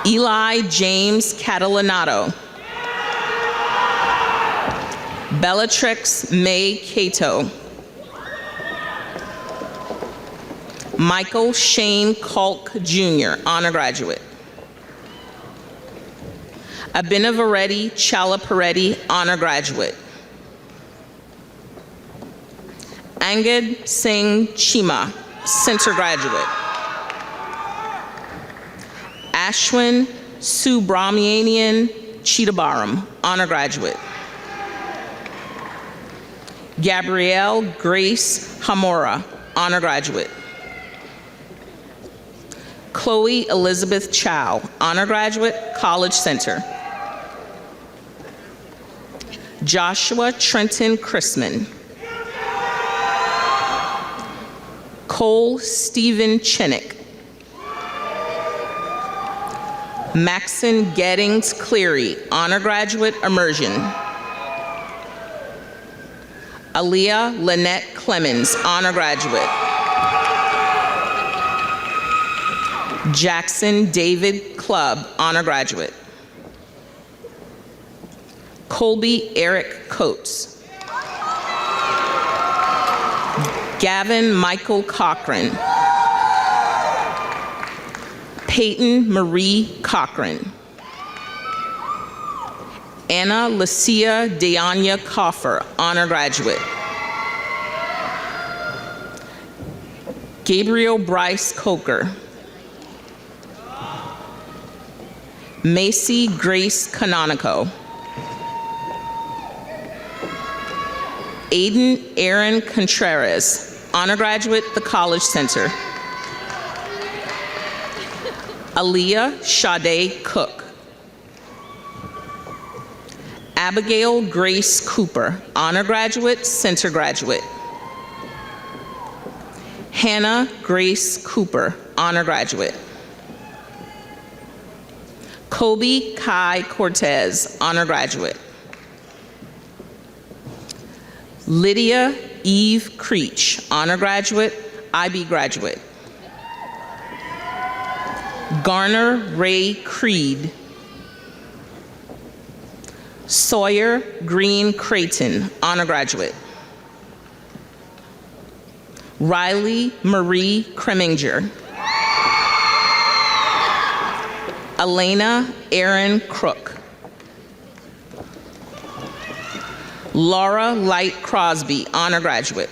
Eli James Catalanato. Bellatrix May Cato. Michael Shane Kalk Jr., honor graduate. Abinavareddy Chalapareddy, honor graduate. Angad Singh Chima, center graduate. Ashwin Subramanian Chidambaram, honor graduate. Gabrielle Grace Hamora, honor graduate. Chloe Elizabeth Chow, honor graduate, College Center. Joshua Trenton Chrisman. Cole Stephen Chinnick. Maxon Gettings Cleary, honor graduate, immersion. Aaliyah Lynette Clemens, honor graduate. Jackson David Clubb, honor graduate. Colby Eric Coates. Gavin Michael Cochran. Peyton Marie Cochran. Anna Lucia Deanya Coffer, honor graduate. Gabriel Bryce Coker. Macy Grace Canonico. Aiden Aaron Contreras, honor graduate, the College Center. Aaliyah Sade Cook. Abigail Grace Cooper, honor graduate, center graduate. Hannah Grace Cooper, honor graduate. Kobe Kai Cortez, honor graduate. Lydia Eve Creech, honor graduate, IB graduate. Garner Ray Creed. Sawyer Green Creighton, honor graduate. Riley Marie Kreminger. Elena Aaron Crook. Laura Light Crosby, honor graduate.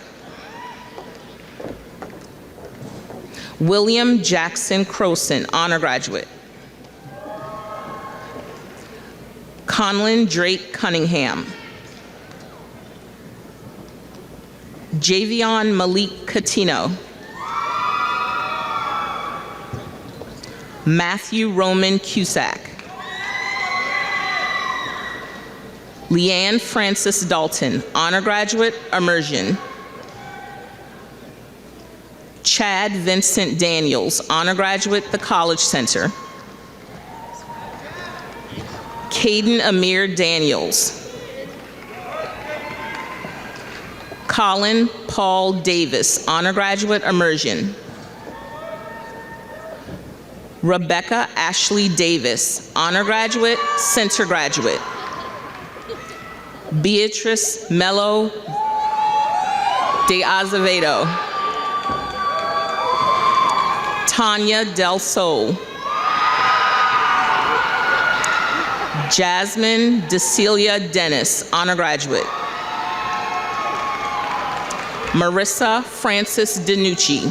William Jackson Croson, honor graduate. Conlon Drake Cunningham. Javion Malik Catino. Matthew Roman Cusack. Leanne Francis Dalton, honor graduate, immersion. Chad Vincent Daniels, honor graduate, the College Center. Caden Amir Daniels. Colin Paul Davis, honor graduate, immersion. Rebecca Ashley Davis, honor graduate, center graduate. Beatrice Mello de Azevedo. Tanya Del Sol. Jasmine DeCelia Dennis, honor graduate. Marissa Francis DiNucci.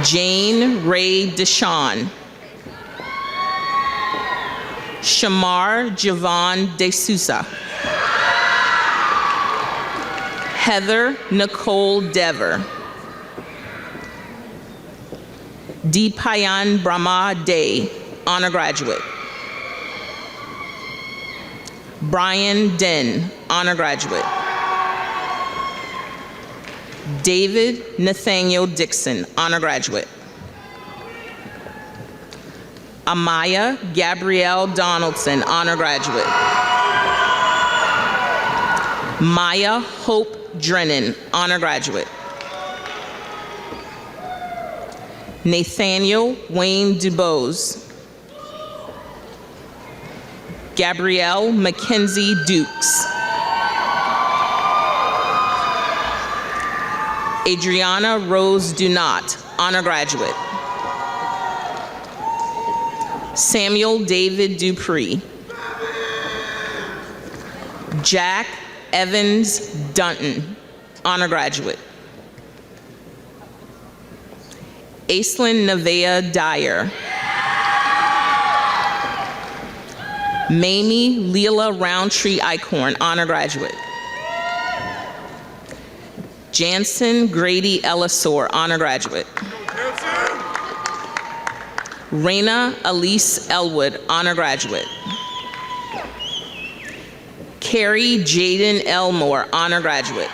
Jane Ray Deshawn. Shamar Javon De Souza. Heather Nicole Dever. Deepayan Brahma Day, honor graduate. Brian Den, honor graduate. David Nathaniel Dixon, honor graduate. Amaya Gabrielle Donaldson, honor graduate. Maya Hope Drennan, honor graduate. Nathaniel Wayne Dubose. Gabrielle Mackenzie Dukes. Adriana Rose Dunat, honor graduate. Samuel David Dupree. Jack Evans Dunton, honor graduate. Aislinn Nevaeh Dyer. Mamie Leela Roundtree Eichhorn, honor graduate. Jansen Grady Ellisor, honor graduate. Raina Elise Elwood, honor graduate. Carrie Jaden Elmore, honor graduate.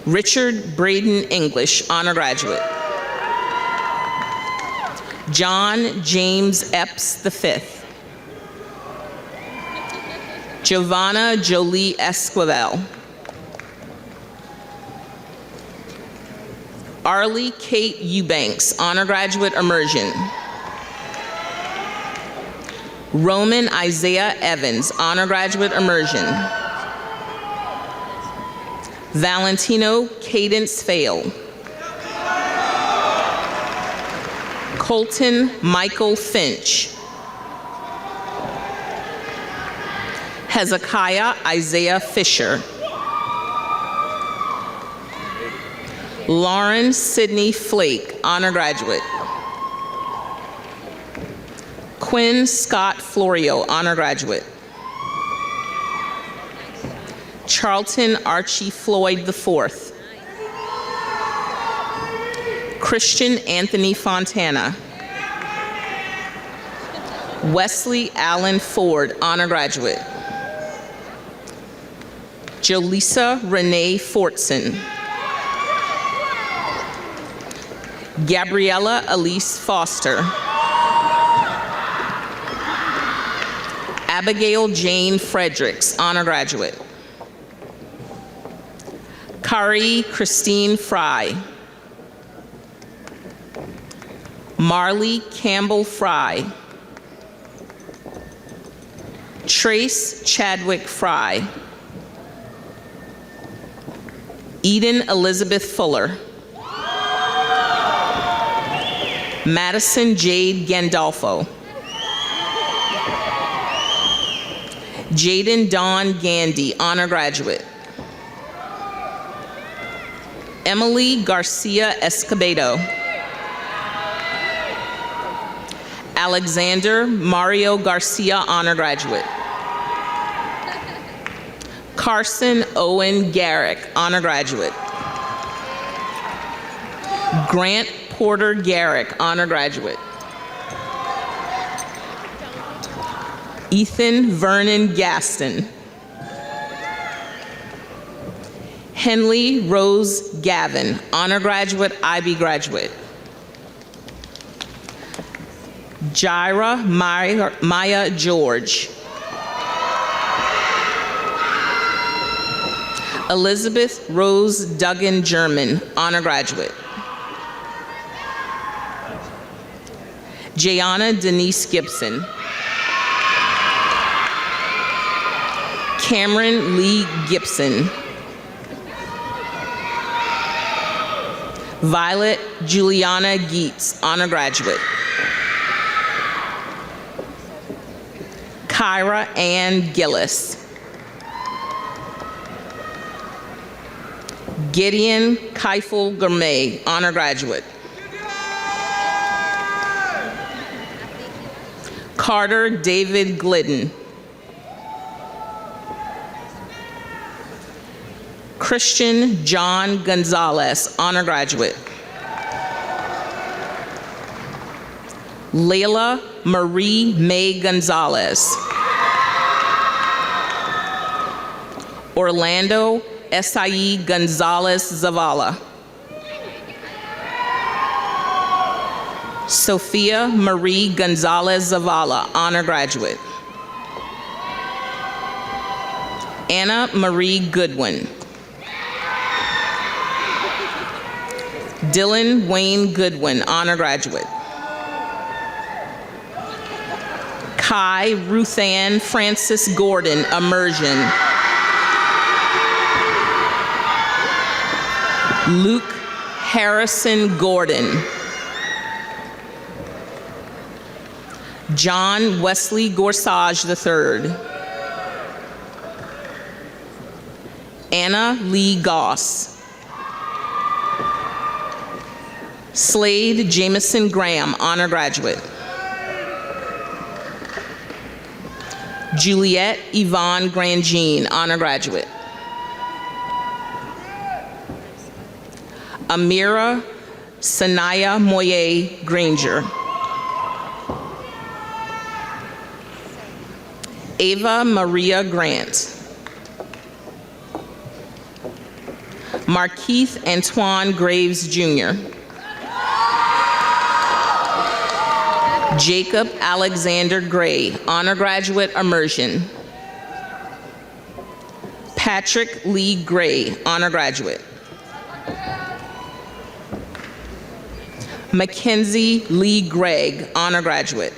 Richard Braden English, honor graduate. John James Epps V. Giovanna Jolie Esquivel. Arlie Kate Eubanks, honor graduate, immersion. Roman Isaiah Evans, honor graduate, immersion. Valentino Cadence Fail. Colton Michael Finch. Hezekiah Isaiah Fisher. Lauren Sidney Flake, honor graduate. Quinn Scott Florio, honor graduate. Charlton Archie Floyd IV. Christian Anthony Fontana. Wesley Allen Ford, honor graduate. Jolisa Renee Fortson. Gabriella Elise Foster. Abigail Jane Fredericks, honor graduate. Kari Christine Fry. Marley Campbell Fry. Trace Chadwick Fry. Eden Elizabeth Fuller. Madison Jade Gandolfo. Jaden Dawn Gandy, honor graduate. Emily Garcia Escobedo. Alexander Mario Garcia, honor graduate. Carson Owen Garrick, honor graduate. Grant Porter Garrick, honor graduate. Ethan Vernon Gaston. Henley Rose Gavin, honor graduate, IB graduate. Jaira Maya George. Elizabeth Rose Duggan German, honor graduate. Jayana Denise Gibson. Cameron Lee Gibson. Violet Juliana Geets, honor graduate. Kyra Ann Gillis. Gideon Keifel Gourmet, honor graduate. Carter David Glidden. Christian John Gonzalez, honor graduate. Layla Marie May Gonzalez. Orlando Esai Gonzalez Zavala. Sophia Marie Gonzalez Zavala, honor graduate. Anna Marie Goodwin. Dylan Wayne Goodwin, honor graduate. Kai Ruthann Francis Gordon, immersion. Luke Harrison Gordon. John Wesley Gorsage III. Anna Lee Goss. Slade Jameson Graham, honor graduate. Juliette Yvonne Grandjean, honor graduate. Amira Sanaya Moye Granger. Ava Maria Grant. Markeith Antoine Graves Jr. Jacob Alexander Gray, honor graduate, immersion. Patrick Lee Gray, honor graduate. Mackenzie Lee Gregg, honor graduate.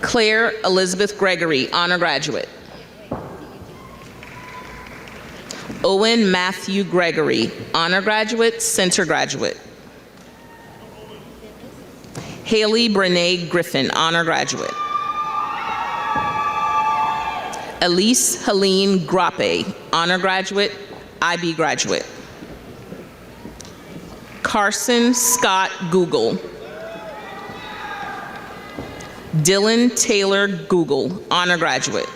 Claire Elizabeth Gregory, honor graduate. Owen Matthew Gregory, honor graduate, center graduate. Haley Brene Griffin, honor graduate. Elise Helene Grappe, honor graduate, IB graduate. Carson Scott Google. Dylan Taylor Google, honor graduate.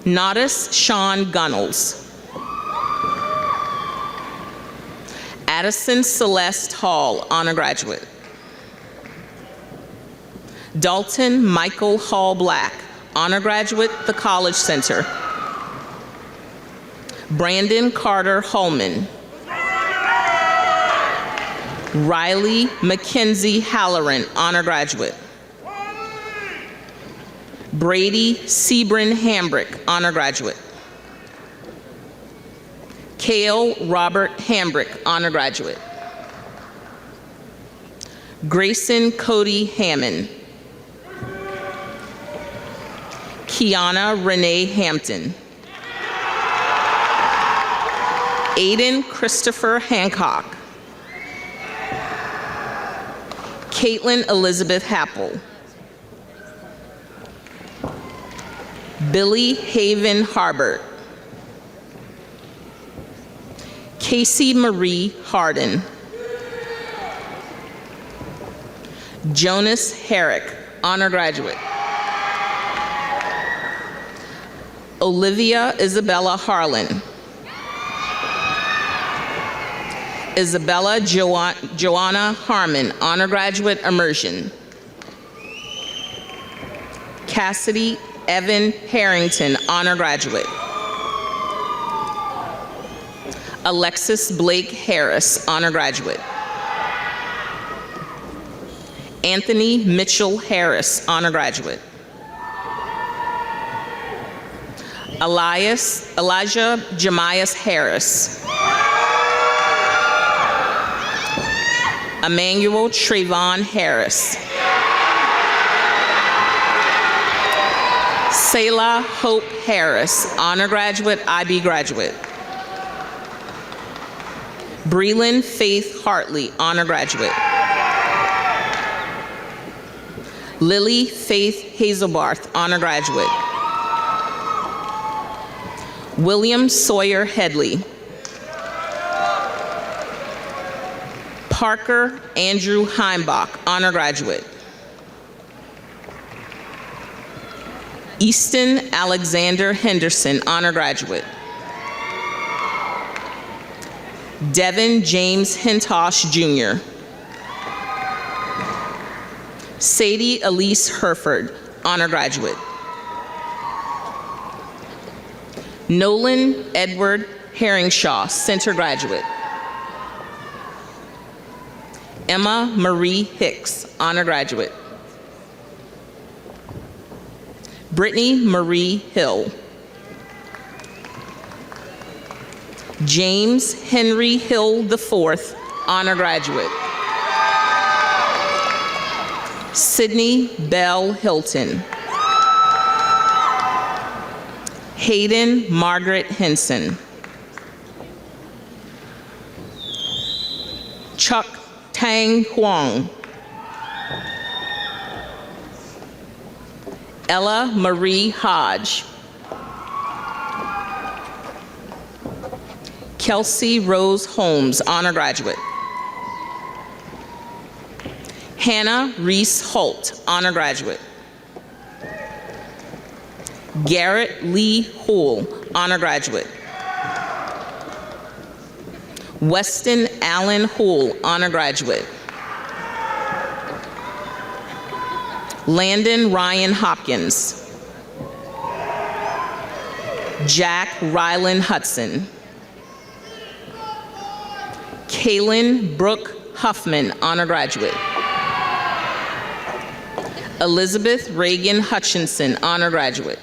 Nodis Shawn Gunnels. Addison Celeste Hall, honor graduate. Dalton Michael Hall Black, honor graduate, the College Center. Brandon Carter Holman. Riley Mackenzie Halloran, honor graduate. Brady Sebrin Hambrick, honor graduate. Cale Robert Hambrick, honor graduate. Grayson Cody Hammond. Kiana Renee Hampton. Aiden Christopher Hancock. Caitlin Elizabeth Happel. Billy Haven Harbert. Casey Marie Harden. Jonas Herrick, honor graduate. Olivia Isabella Harlan. Isabella Joanna Harmon, honor graduate, immersion. Cassidy Evan Harrington, honor graduate. Alexis Blake Harris, honor graduate. Anthony Mitchell Harris, honor graduate. Elijah Jemias Harris. Emmanuel Trayvon Harris. Selah Hope Harris, honor graduate, IB graduate. Breland Faith Hartley, honor graduate. Lily Faith Hazelbarth, honor graduate. William Sawyer Headley. Parker Andrew Heimbach, honor graduate. Easton Alexander Henderson, honor graduate. Devin James Hintosh, Jr. Sadie Elise Herford, honor graduate. Nolan Edward Herringshaw, center graduate. Emma Marie Hicks, honor graduate. Brittany Marie Hill. James Henry Hill IV, honor graduate. Sydney Bell Hilton. Hayden Margaret Henson. Chuck Tang Huang. Ella Marie Hodge. Kelsey Rose Holmes, honor graduate. Hannah Reese Holt, honor graduate. Garrett Lee Houle, honor graduate. Weston Allen Houle, honor graduate. Landon Ryan Hopkins. Jack Rylan Hudson. Kaylin Brooke Huffman, honor graduate. Elizabeth Reagan Hutchinson, honor graduate.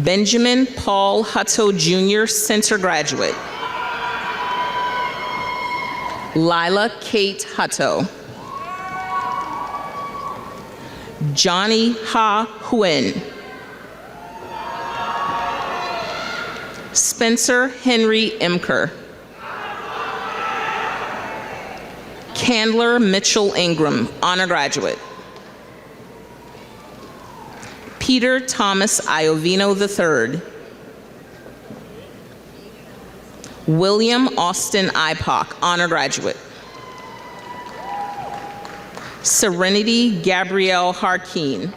Benjamin Paul Hutto Jr., center graduate. Lila Kate Hutto. Johnny Ha Huen. Spencer Henry Imker. Candler Mitchell Ingram, honor graduate. Peter Thomas Iovino III. William Austin Ipock, honor graduate. Serenity Gabrielle Harkeen.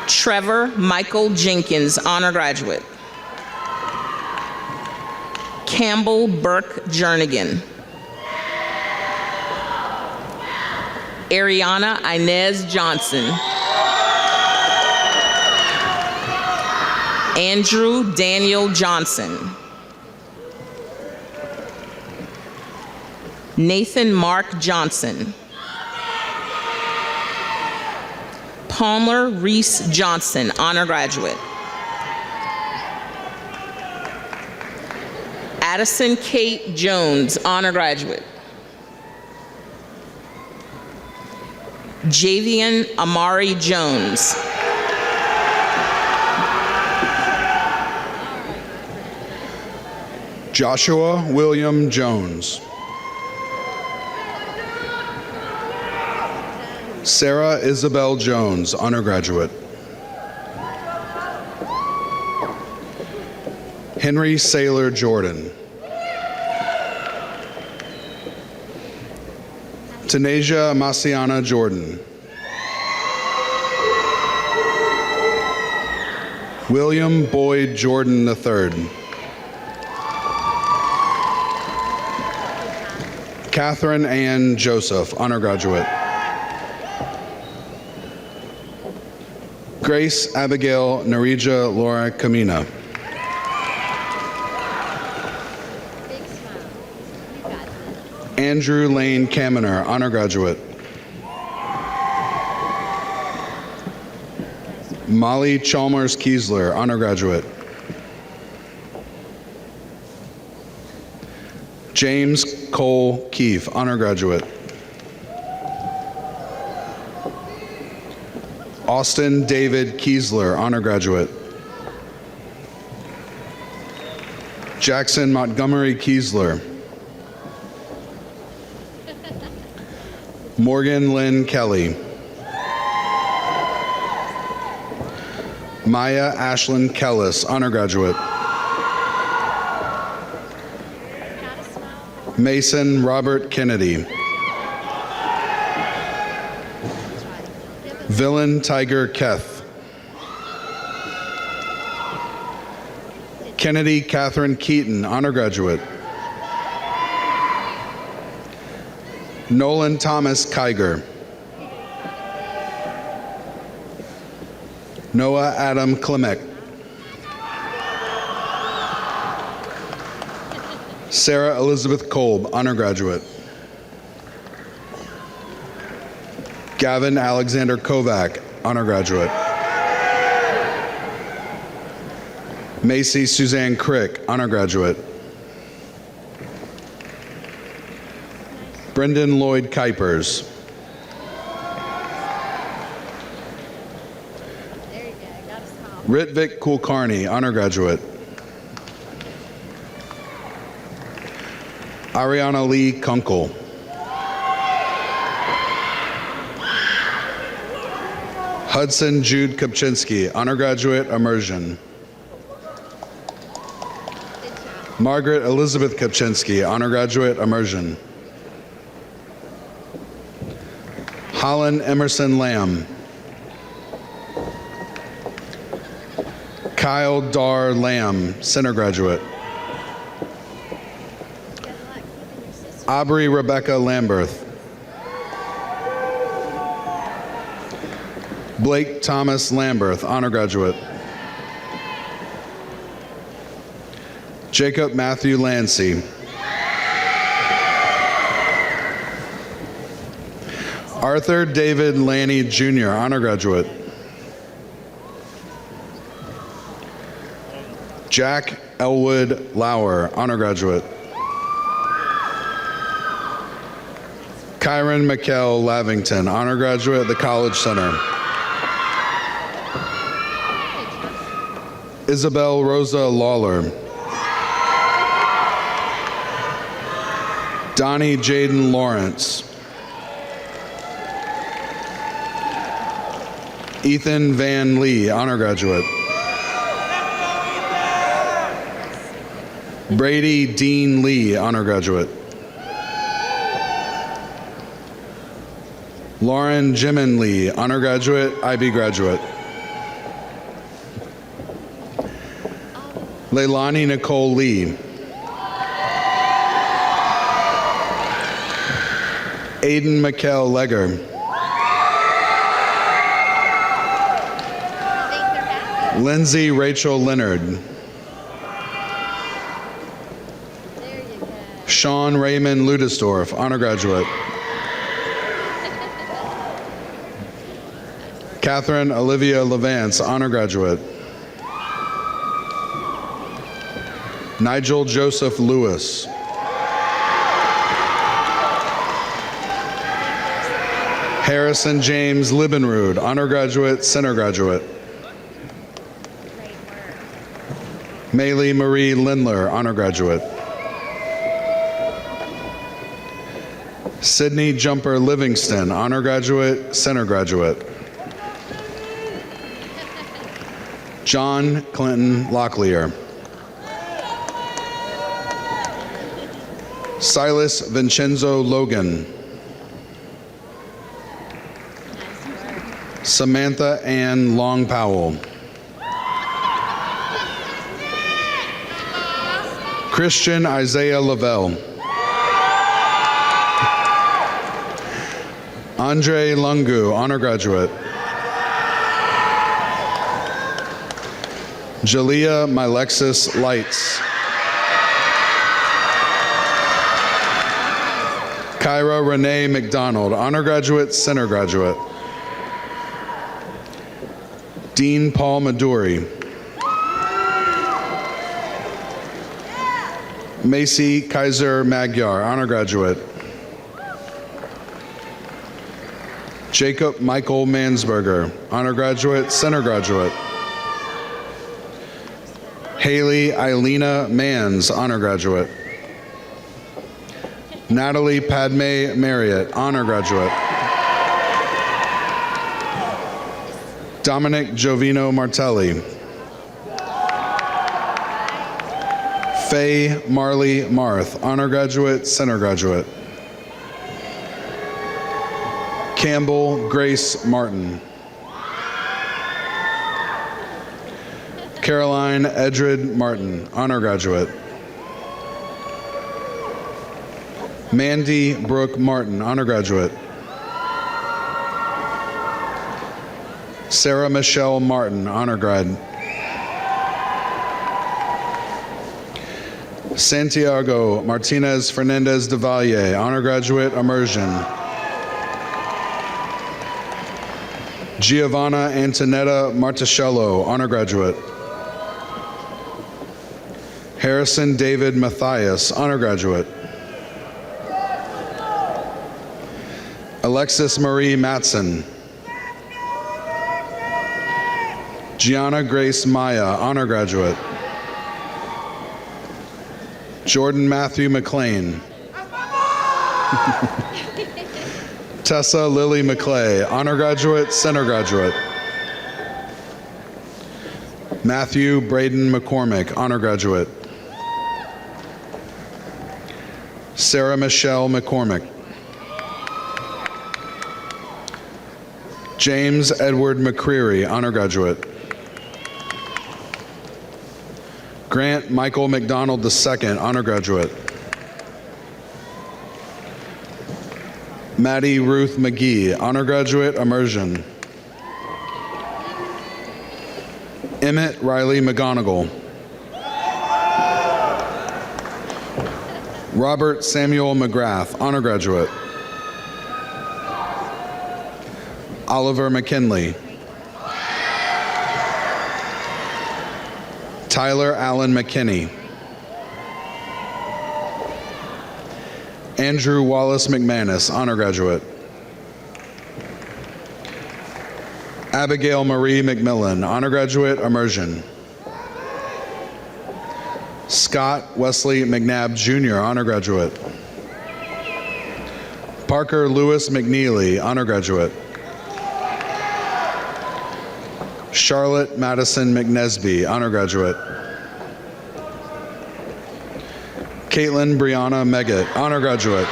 Trevor Michael Jenkins, honor graduate. Campbell Burke Jernigan. Ariana Inez Johnson. Andrew Daniel Johnson. Nathan Mark Johnson. Palmer Reese Johnson, honor graduate. Addison Kate Jones, honor graduate. Javian Amari Jones. Joshua William Jones. Sarah Isabel Jones, honor graduate. Henry Saylor Jordan. Tanasia Masiana Jordan. William Boyd Jordan III. Catherine Ann Joseph, honor graduate. Grace Abigail Narija Laura Kamina. Andrew Lane Kaminer, honor graduate. Molly Chalmers Kiesler, honor graduate. James Cole Keefe, honor graduate. Austin David Kiesler, honor graduate. Jackson Montgomery Kiesler. Morgan Lynn Kelly. Maya Ashlyn Kellis, honor graduate. Mason Robert Kennedy. Villain Tiger Keth. Kennedy Catherine Keaton, honor graduate. Nolan Thomas Kiger. Noah Adam Klimek. Sarah Elizabeth Kolb, honor graduate. Gavin Alexander Kovac, honor graduate. Macy Suzanne Crick, honor graduate. Brendan Lloyd Kuipers. Ritvik Kulkarni, honor graduate. Ariana Lee Kunkel. Hudson Jude Kopczynski, honor graduate, immersion. Margaret Elizabeth Kopczynski, honor graduate, immersion. Holland Emerson Lamb. Kyle Dar Lamb, center graduate. Aubrey Rebecca Lamberth. Blake Thomas Lamberth, honor graduate. Jacob Matthew Lancy. Arthur David Laney Jr., honor graduate. Jack Elwood Lauer, honor graduate. Kyron McKell Lavington, honor graduate at the College Center. Isabel Rosa Lawler. Donnie Jaden Lawrence. Ethan Van Lee, honor graduate. Brady Dean Lee, honor graduate. Lauren Jimin Lee, honor graduate, IB graduate. Leilani Nicole Lee. Aiden Mikkel Legger. Lindsay Rachel Leonard. Shawn Raymond Ludesdorff, honor graduate. Catherine Olivia Levance, honor graduate. Nigel Joseph Lewis. Harrison James Liebenrud, honor graduate, center graduate. Maylee Marie Lindler, honor graduate. Sydney Jumper Livingston, honor graduate, center graduate. John Clinton Locklear. Silas Vincenzo Logan. Samantha Ann Long Powell. Christian Isaiah Lavelle. Andre Lungu, honor graduate. Jalea Mylexis Lights. Kyra Renee McDonald, honor graduate, center graduate. Dean Paul Maduri. Macy Kaiser Magyar, honor graduate. Jacob Michael Mansberger, honor graduate, center graduate. Haley Eilena Mans, honor graduate. Natalie Padme Marriott, honor graduate. Dominic Jovino Martelli. Faye Marley Marth, honor graduate, center graduate. Campbell Grace Martin. Caroline Edred Martin, honor graduate. Mandy Brooke Martin, honor graduate. Sarah Michelle Martin, honor grad. Santiago Martinez Fernandez de Valle, honor graduate, immersion. Giovanna Antonetta Marticello, honor graduate. Harrison David Matthias, honor graduate. Alexis Marie Matson. Gianna Grace Maya, honor graduate. Jordan Matthew McLean. Tessa Lily McClay, honor graduate, center graduate. Matthew Braden McCormick, honor graduate. Sarah Michelle McCormick. James Edward McCreary, honor graduate. Grant Michael McDonald II, honor graduate. Maddie Ruth McGee, honor graduate, immersion. Emmett Riley McGonigal. Robert Samuel McGrath, honor graduate. Oliver McKinley. Tyler Allen McKinney. Andrew Wallace McManus, honor graduate. Abigail Marie McMillan, honor graduate, immersion. Scott Wesley McNabb Jr., honor graduate. Parker Lewis McNeely, honor graduate. Charlotte Madison McNesby, honor graduate. Caitlin Brianna Meggett, honor graduate.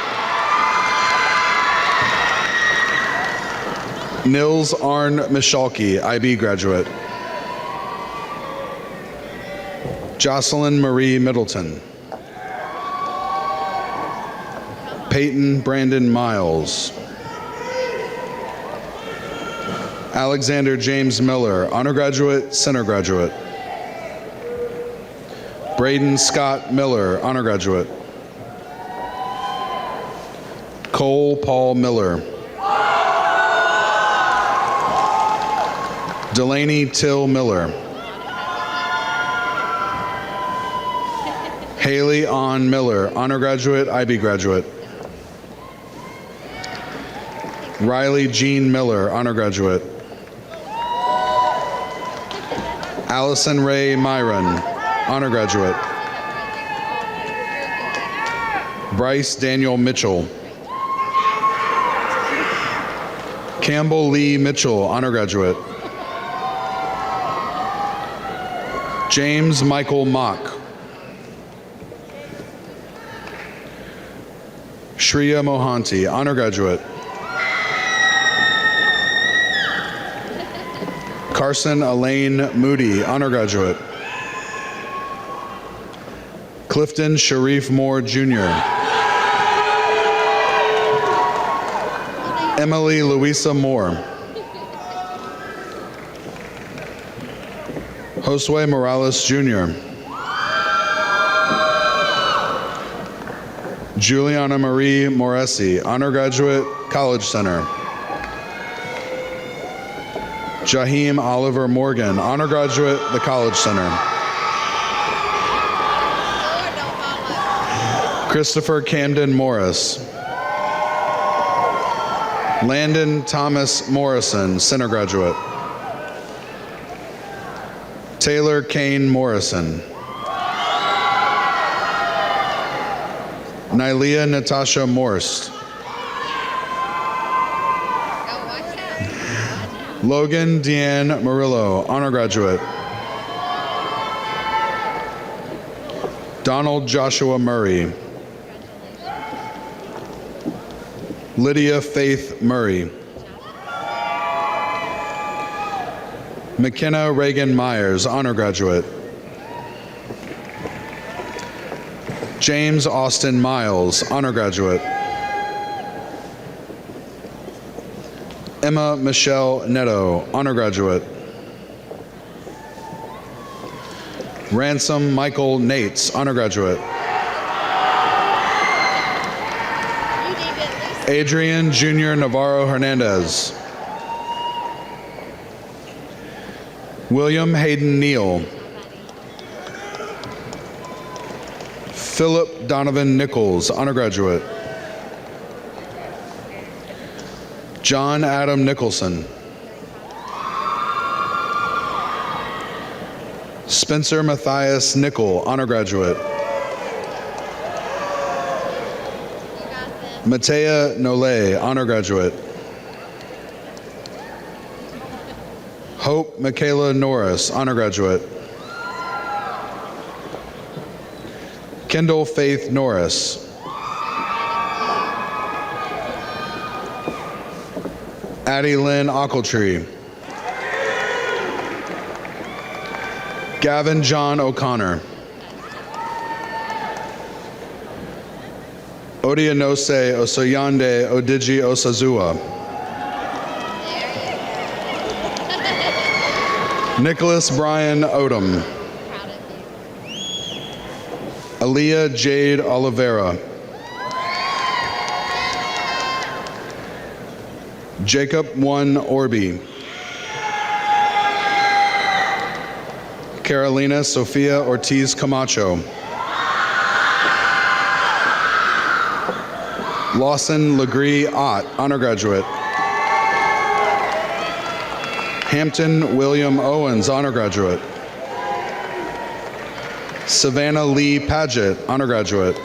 Nils Arn Michalke, IB graduate. Jocelyn Marie Middleton. Peyton Brandon Miles. Alexander James Miller, honor graduate, center graduate. Braden Scott Miller, honor graduate. Cole Paul Miller. Delaney Till Miller. Haley On Miller, honor graduate, IB graduate. Riley Jean Miller, honor graduate. Allison Ray Myron, honor graduate. Bryce Daniel Mitchell. Campbell Lee Mitchell, honor graduate. James Michael Mock. Shreya Mohanty, honor graduate. Carson Elaine Moody, honor graduate. Clifton Sharif Moore Jr. Emily Louisa Moore. Josue Morales Jr. Juliana Marie Moresi, honor graduate, College Center. Jaheim Oliver Morgan, honor graduate, the College Center. Christopher Camden Morris. Landon Thomas Morrison, center graduate. Taylor Kane Morrison. Nylia Natasha Morst. Logan Deanne Murillo, honor graduate. Donald Joshua Murray. Lydia Faith Murray. McKenna Reagan Myers, honor graduate. James Austin Miles, honor graduate. Emma Michelle Netto, honor graduate. Ransom Michael Nates, honor graduate. Adrian Jr. Navarro Hernandez. William Hayden Neal. Philip Donovan Nichols, honor graduate. John Adam Nicholson. Spencer Matthias Nickel, honor graduate. Matea Nole, honor graduate. Hope Michaela Norris, honor graduate. Kendall Faith Norris. Addie Lynn Ochiltree. Gavin John O'Connor. Odianose Osoyande Odiji Osazua. Nicholas Brian Odom. Aaliyah Jade Oliveira. Jacob 1 Orby. Carolina Sofia Ortiz Camacho. Lawson Legree Ott, honor graduate. Hampton William Owens, honor graduate. Savannah Lee Paget, honor graduate.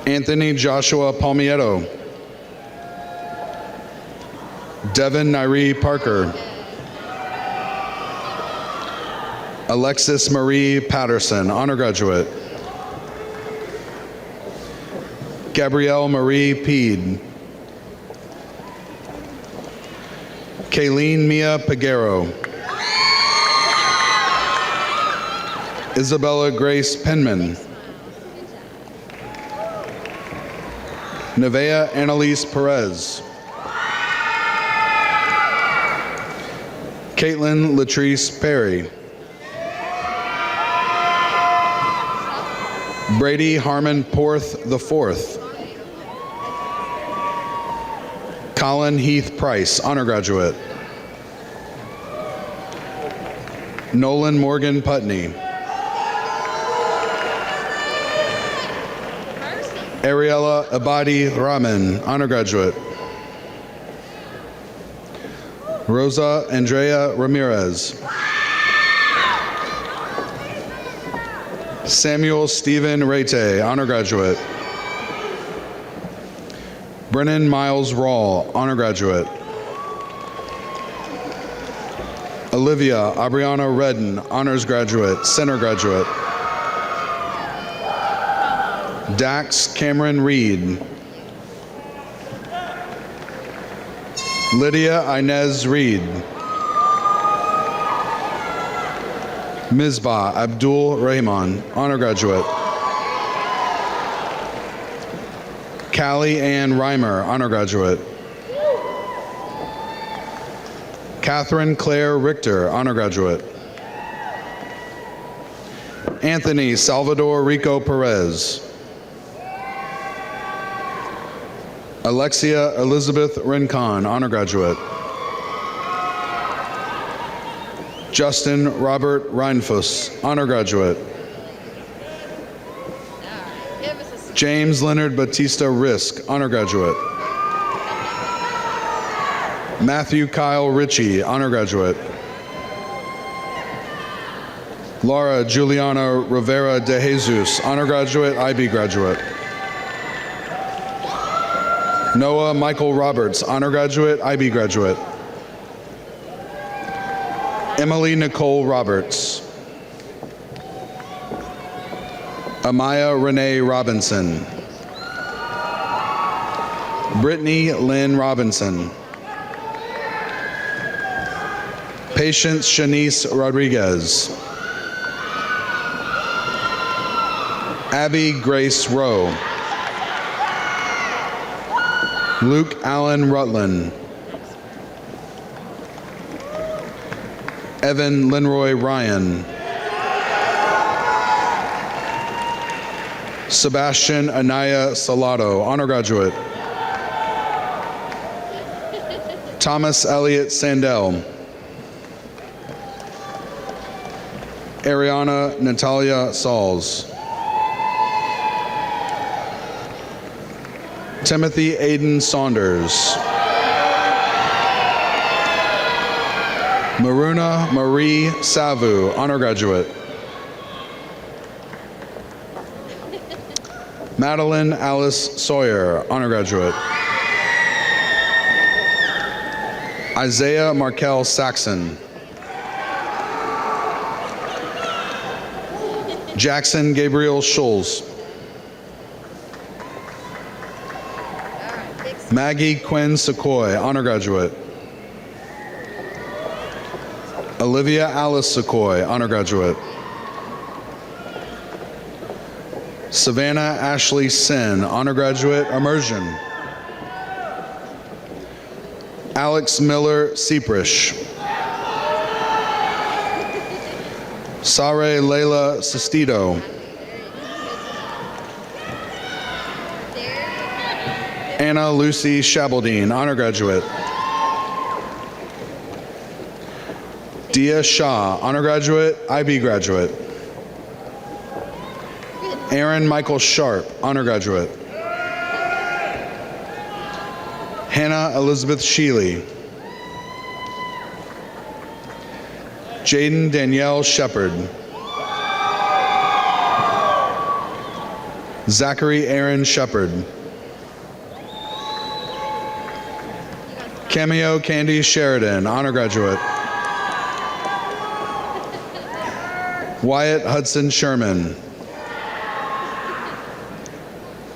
Anthony Joshua Palmiero. Devin Nyree Parker. Alexis Marie Patterson, honor graduate. Gabrielle Marie Peed. Kayleen Mia Peguero. Isabella Grace Penman. Nevea Annalise Perez. Caitlin Latrice Perry. Brady Harmon Porth IV. Colin Heath Price, honor graduate. Nolan Morgan Putney. Ariella Abadi Rahman, honor graduate. Rosa Andrea Ramirez. Samuel Stephen Rete, honor graduate. Brennan Miles Rawl, honor graduate. Olivia Abriana Redden, honors graduate, center graduate. Dax Cameron Reed. Lydia Inez Reed. Misbah Abdul Rahman, honor graduate. Callie Ann Reimer, honor graduate. Catherine Claire Richter, honor graduate. Anthony Salvador Rico Perez. Alexia Elizabeth Rincon, honor graduate. Justin Robert Reinfuss, honor graduate. James Leonard Batista Risk, honor graduate. Matthew Kyle Ritchie, honor graduate. Laura Juliana Rivera de Jesus, honor graduate, IB graduate. Noah Michael Roberts, honor graduate, IB graduate. Emily Nicole Roberts. Amaya Renee Robinson. Brittany Lynn Robinson. Patience Shanice Rodriguez. Abby Grace Rowe. Luke Allen Rutland. Evan Linroy Ryan. Sebastian Anaya Salado, honor graduate. Thomas Elliott Sandell. Ariana Natalia Sauls. Timothy Aiden Saunders. Maruna Marie Savu, honor graduate. Madeline Alice Sawyer, honor graduate. Isaiah Markel Saxon. Jackson Gabriel Schulz. Maggie Quinn Sequoy, honor graduate. Olivia Alice Sequoy, honor graduate. Savannah Ashley Sin, honor graduate, immersion. Alex Miller Seaprish. Sare Leila Sestito. Anna Lucy Shabaldine, honor graduate. Dia Shah, honor graduate, IB graduate. Aaron Michael Sharp, honor graduate. Hannah Elizabeth Sheely. Jaden Danielle Shepard. Zachary Aaron Shepard. Cameo Candy Sheridan, honor graduate. Wyatt Hudson Sherman.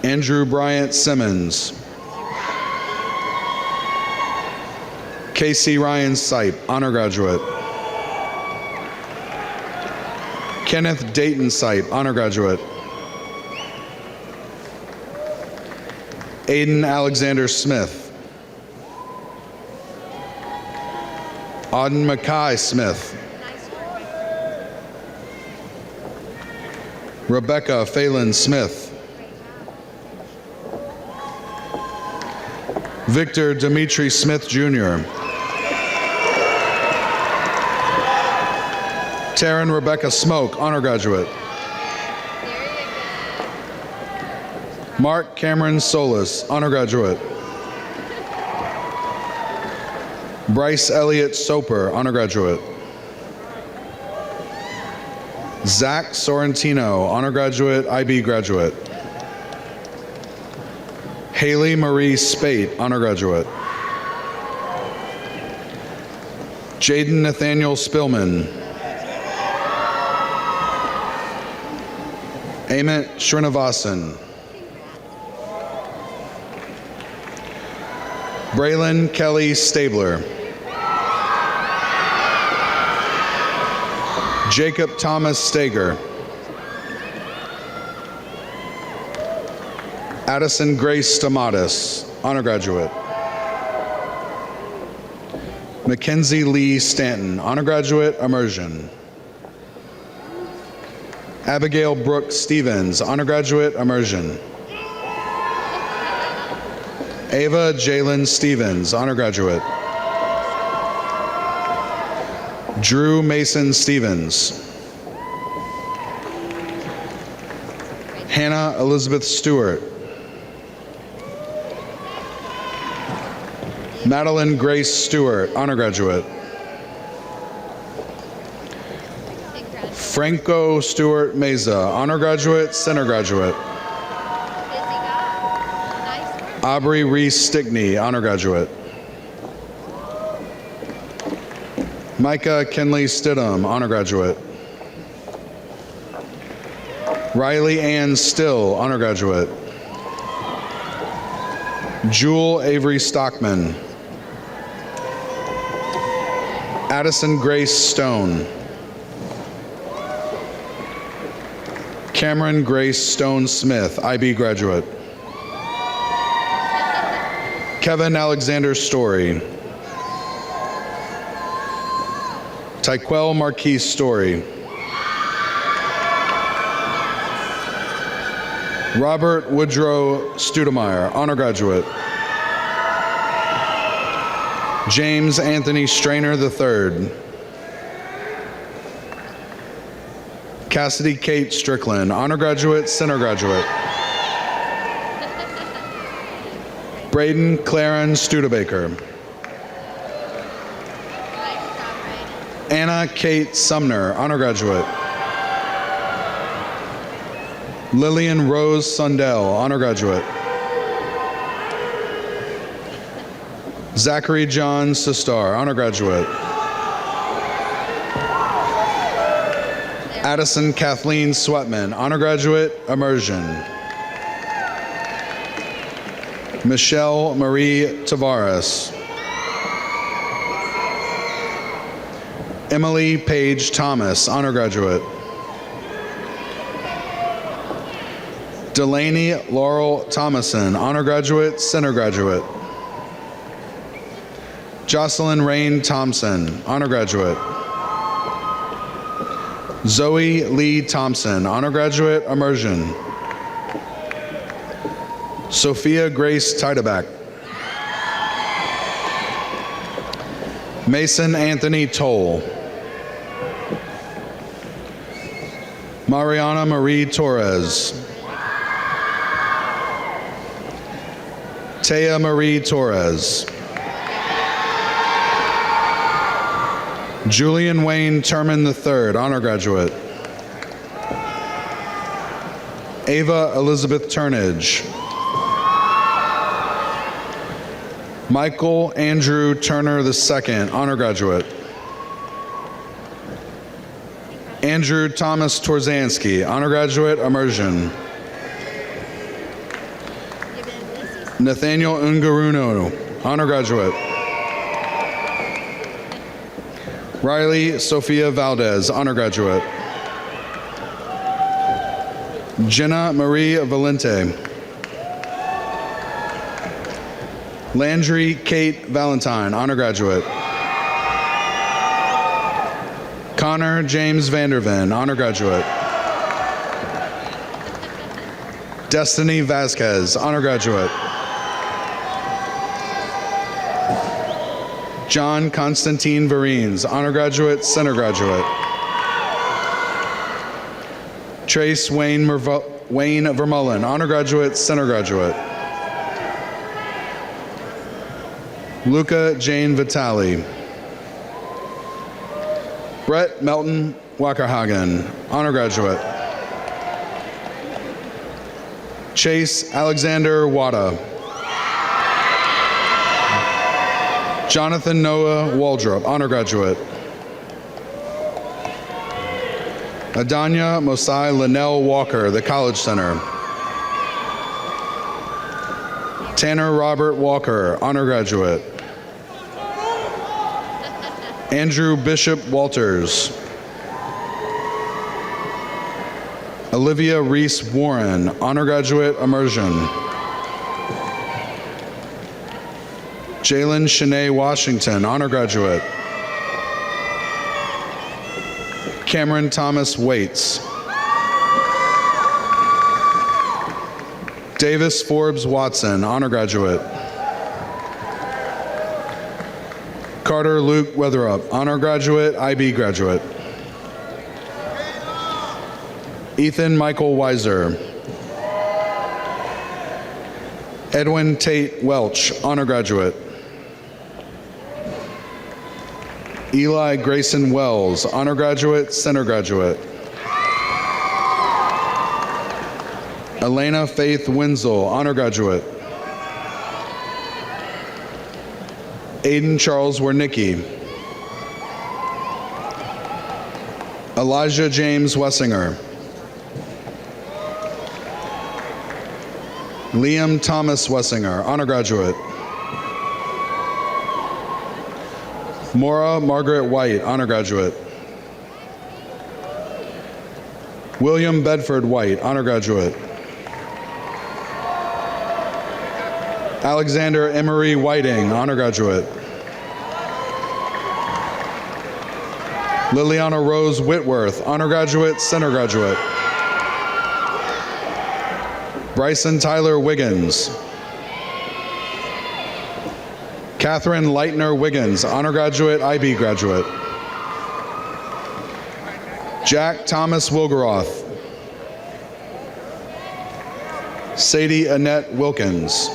Andrew Bryant Simmons. Casey Ryan Sipe, honor graduate. Kenneth Dayton Sipe, honor graduate. Aiden Alexander Smith. Auden Mackay Smith. Rebecca Phelan Smith. Victor Dimitri Smith Jr. Taryn Rebecca Smoke, honor graduate. Mark Cameron Solis, honor graduate. Bryce Elliott Soper, honor graduate. Zach Sorrentino, honor graduate, IB graduate. Haley Marie Spate, honor graduate. Jaden Nathaniel Spillman. Amit Srinivasan. Braylon Kelly Stabler. Jacob Thomas Stager. Addison Grace Stamatis, honor graduate. Mackenzie Lee Stanton, honor graduate, immersion. Abigail Brooke Stevens, honor graduate, immersion. Ava Jalen Stevens, honor graduate. Drew Mason Stevens. Hannah Elizabeth Stewart. Madeline Grace Stewart, honor graduate. Franco Stewart Meza, honor graduate, center graduate. Aubrey Reese Stickney, honor graduate. Micah Kenley Stidham, honor graduate. Riley Ann Still, honor graduate. Jewel Avery Stockman. Addison Grace Stone. Cameron Grace Stone Smith, IB graduate. Kevin Alexander Story. Tyquel Marquise Story. Robert Woodrow Studemeyer, honor graduate. James Anthony Strainer III. Cassidy Kate Strickland, honor graduate, center graduate. Braden Clarence Studebaker. Anna Kate Sumner, honor graduate. Lillian Rose Sundell, honor graduate. Zachary John Sistar, honor graduate. Addison Kathleen Sweatman, honor graduate, immersion. Michelle Marie Tavares. Emily Page Thomas, honor graduate. Delaney Laurel Thomason, honor graduate, center graduate. Jocelyn Rain Thompson, honor graduate. Zoe Lee Thompson, honor graduate, immersion. Sophia Grace Titeback. Mason Anthony Toll. Mariana Marie Torres. Taya Marie Torres. Julian Wayne Terman III, honor graduate. Ava Elizabeth Turnage. Michael Andrew Turner II, honor graduate. Andrew Thomas Torzanski, honor graduate, immersion. Nathaniel Ungaruno, honor graduate. Riley Sophia Valdez, honor graduate. Jenna Marie Valente. Landry Kate Valentine, honor graduate. Connor James Vanderven, honor graduate. Destiny Vasquez, honor graduate. John Constantine Varines, honor graduate, center graduate. Trace Wayne Vermullen, honor graduate, center graduate. Luca Jane Vitale. Brett Melton Wackerhagen, honor graduate. Chase Alexander Wada. Jonathan Noah Waldrop, honor graduate. Adanya Mosai Linnell Walker, the College Center. Tanner Robert Walker, honor graduate. Andrew Bishop Walters. Olivia Reese Warren, honor graduate, immersion. Jalen Shanae Washington, honor graduate. Cameron Thomas Waits. Davis Forbes Watson, honor graduate. Carter Luke Weatherup, honor graduate, IB graduate. Ethan Michael Weiser. Edwin Tate Welch, honor graduate. Eli Grayson Wells, honor graduate, center graduate. Elena Faith Wenzel, honor graduate. Aiden Charles Wernicki. Elijah James Wessinger. Liam Thomas Wessinger, honor graduate. Maura Margaret White, honor graduate. William Bedford White, honor graduate. Alexander Emery Whiting, honor graduate. Liliana Rose Whitworth, honor graduate, center graduate. Bryson Tyler Wiggins. Catherine Leitner Wiggins, honor graduate, IB graduate. Jack Thomas Wilgeroth. Sadie Annette Wilkins.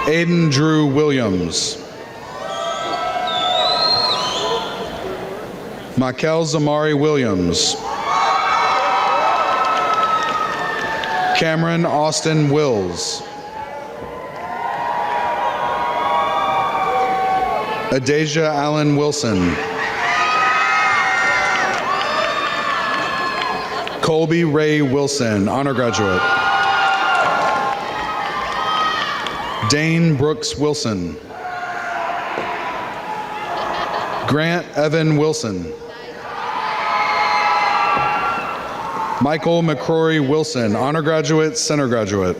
Aiden Drew Williams. Michael Zamari Williams. Cameron Austin Wills. Adasia Allen Wilson. Colby Ray Wilson, honor graduate. Dane Brooks Wilson. Grant Evan Wilson. Michael McCrory Wilson, honor graduate, center graduate.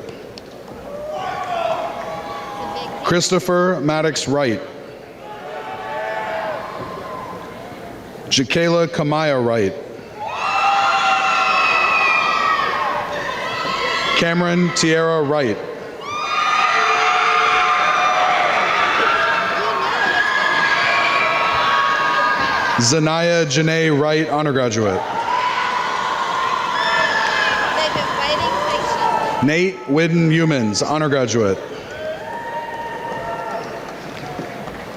Christopher Maddox Wright. Jakayla Kamaya Wright. Cameron Tierra Wright. Zanaya Janae Wright, honor graduate. Nate Whidden Humans, honor graduate.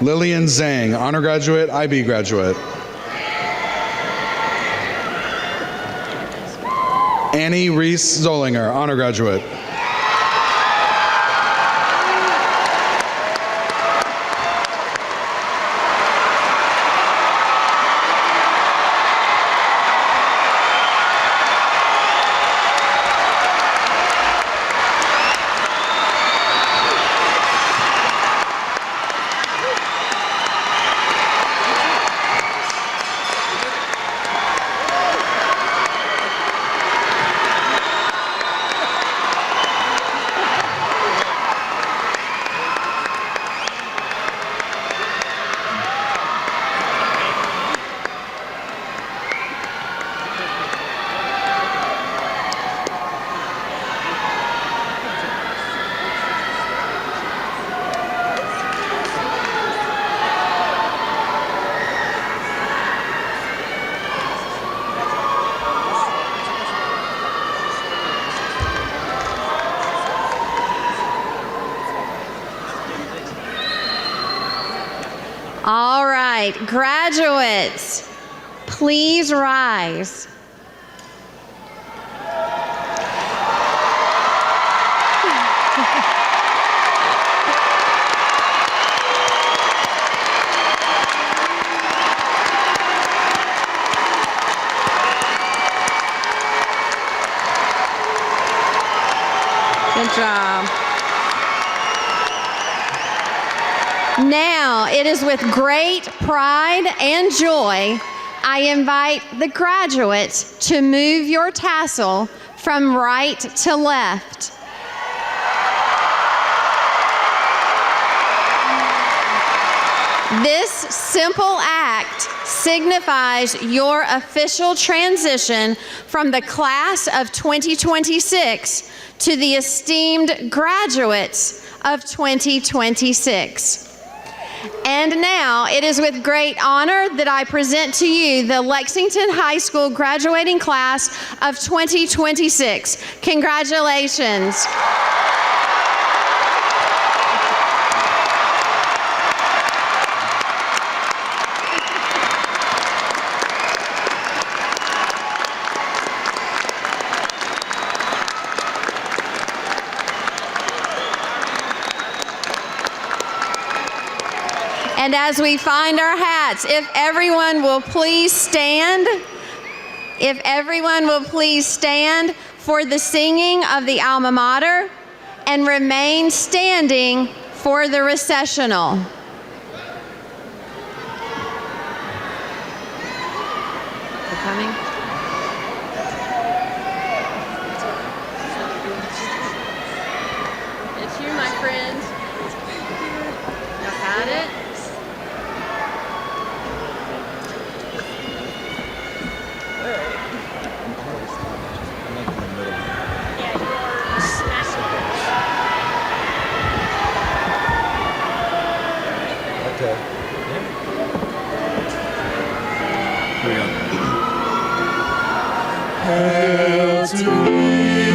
Lillian Zhang, honor graduate, IB graduate. Annie Reese Zollinger, honor graduate. All right, graduates, please rise. Good job. Now, it is with great pride and joy I invite the graduates to move your tassel from right to left. This simple act signifies your official transition from the class of 2026 to the esteemed graduates of 2026. And now, it is with great honor that I present to you the Lexington High School graduating class of 2026. Congratulations. And as we find our hats, if everyone will please stand, for the singing of the alma mater and remain standing for the recessional. They're coming. It's you, my friend. Y'all got it? Hail to thee,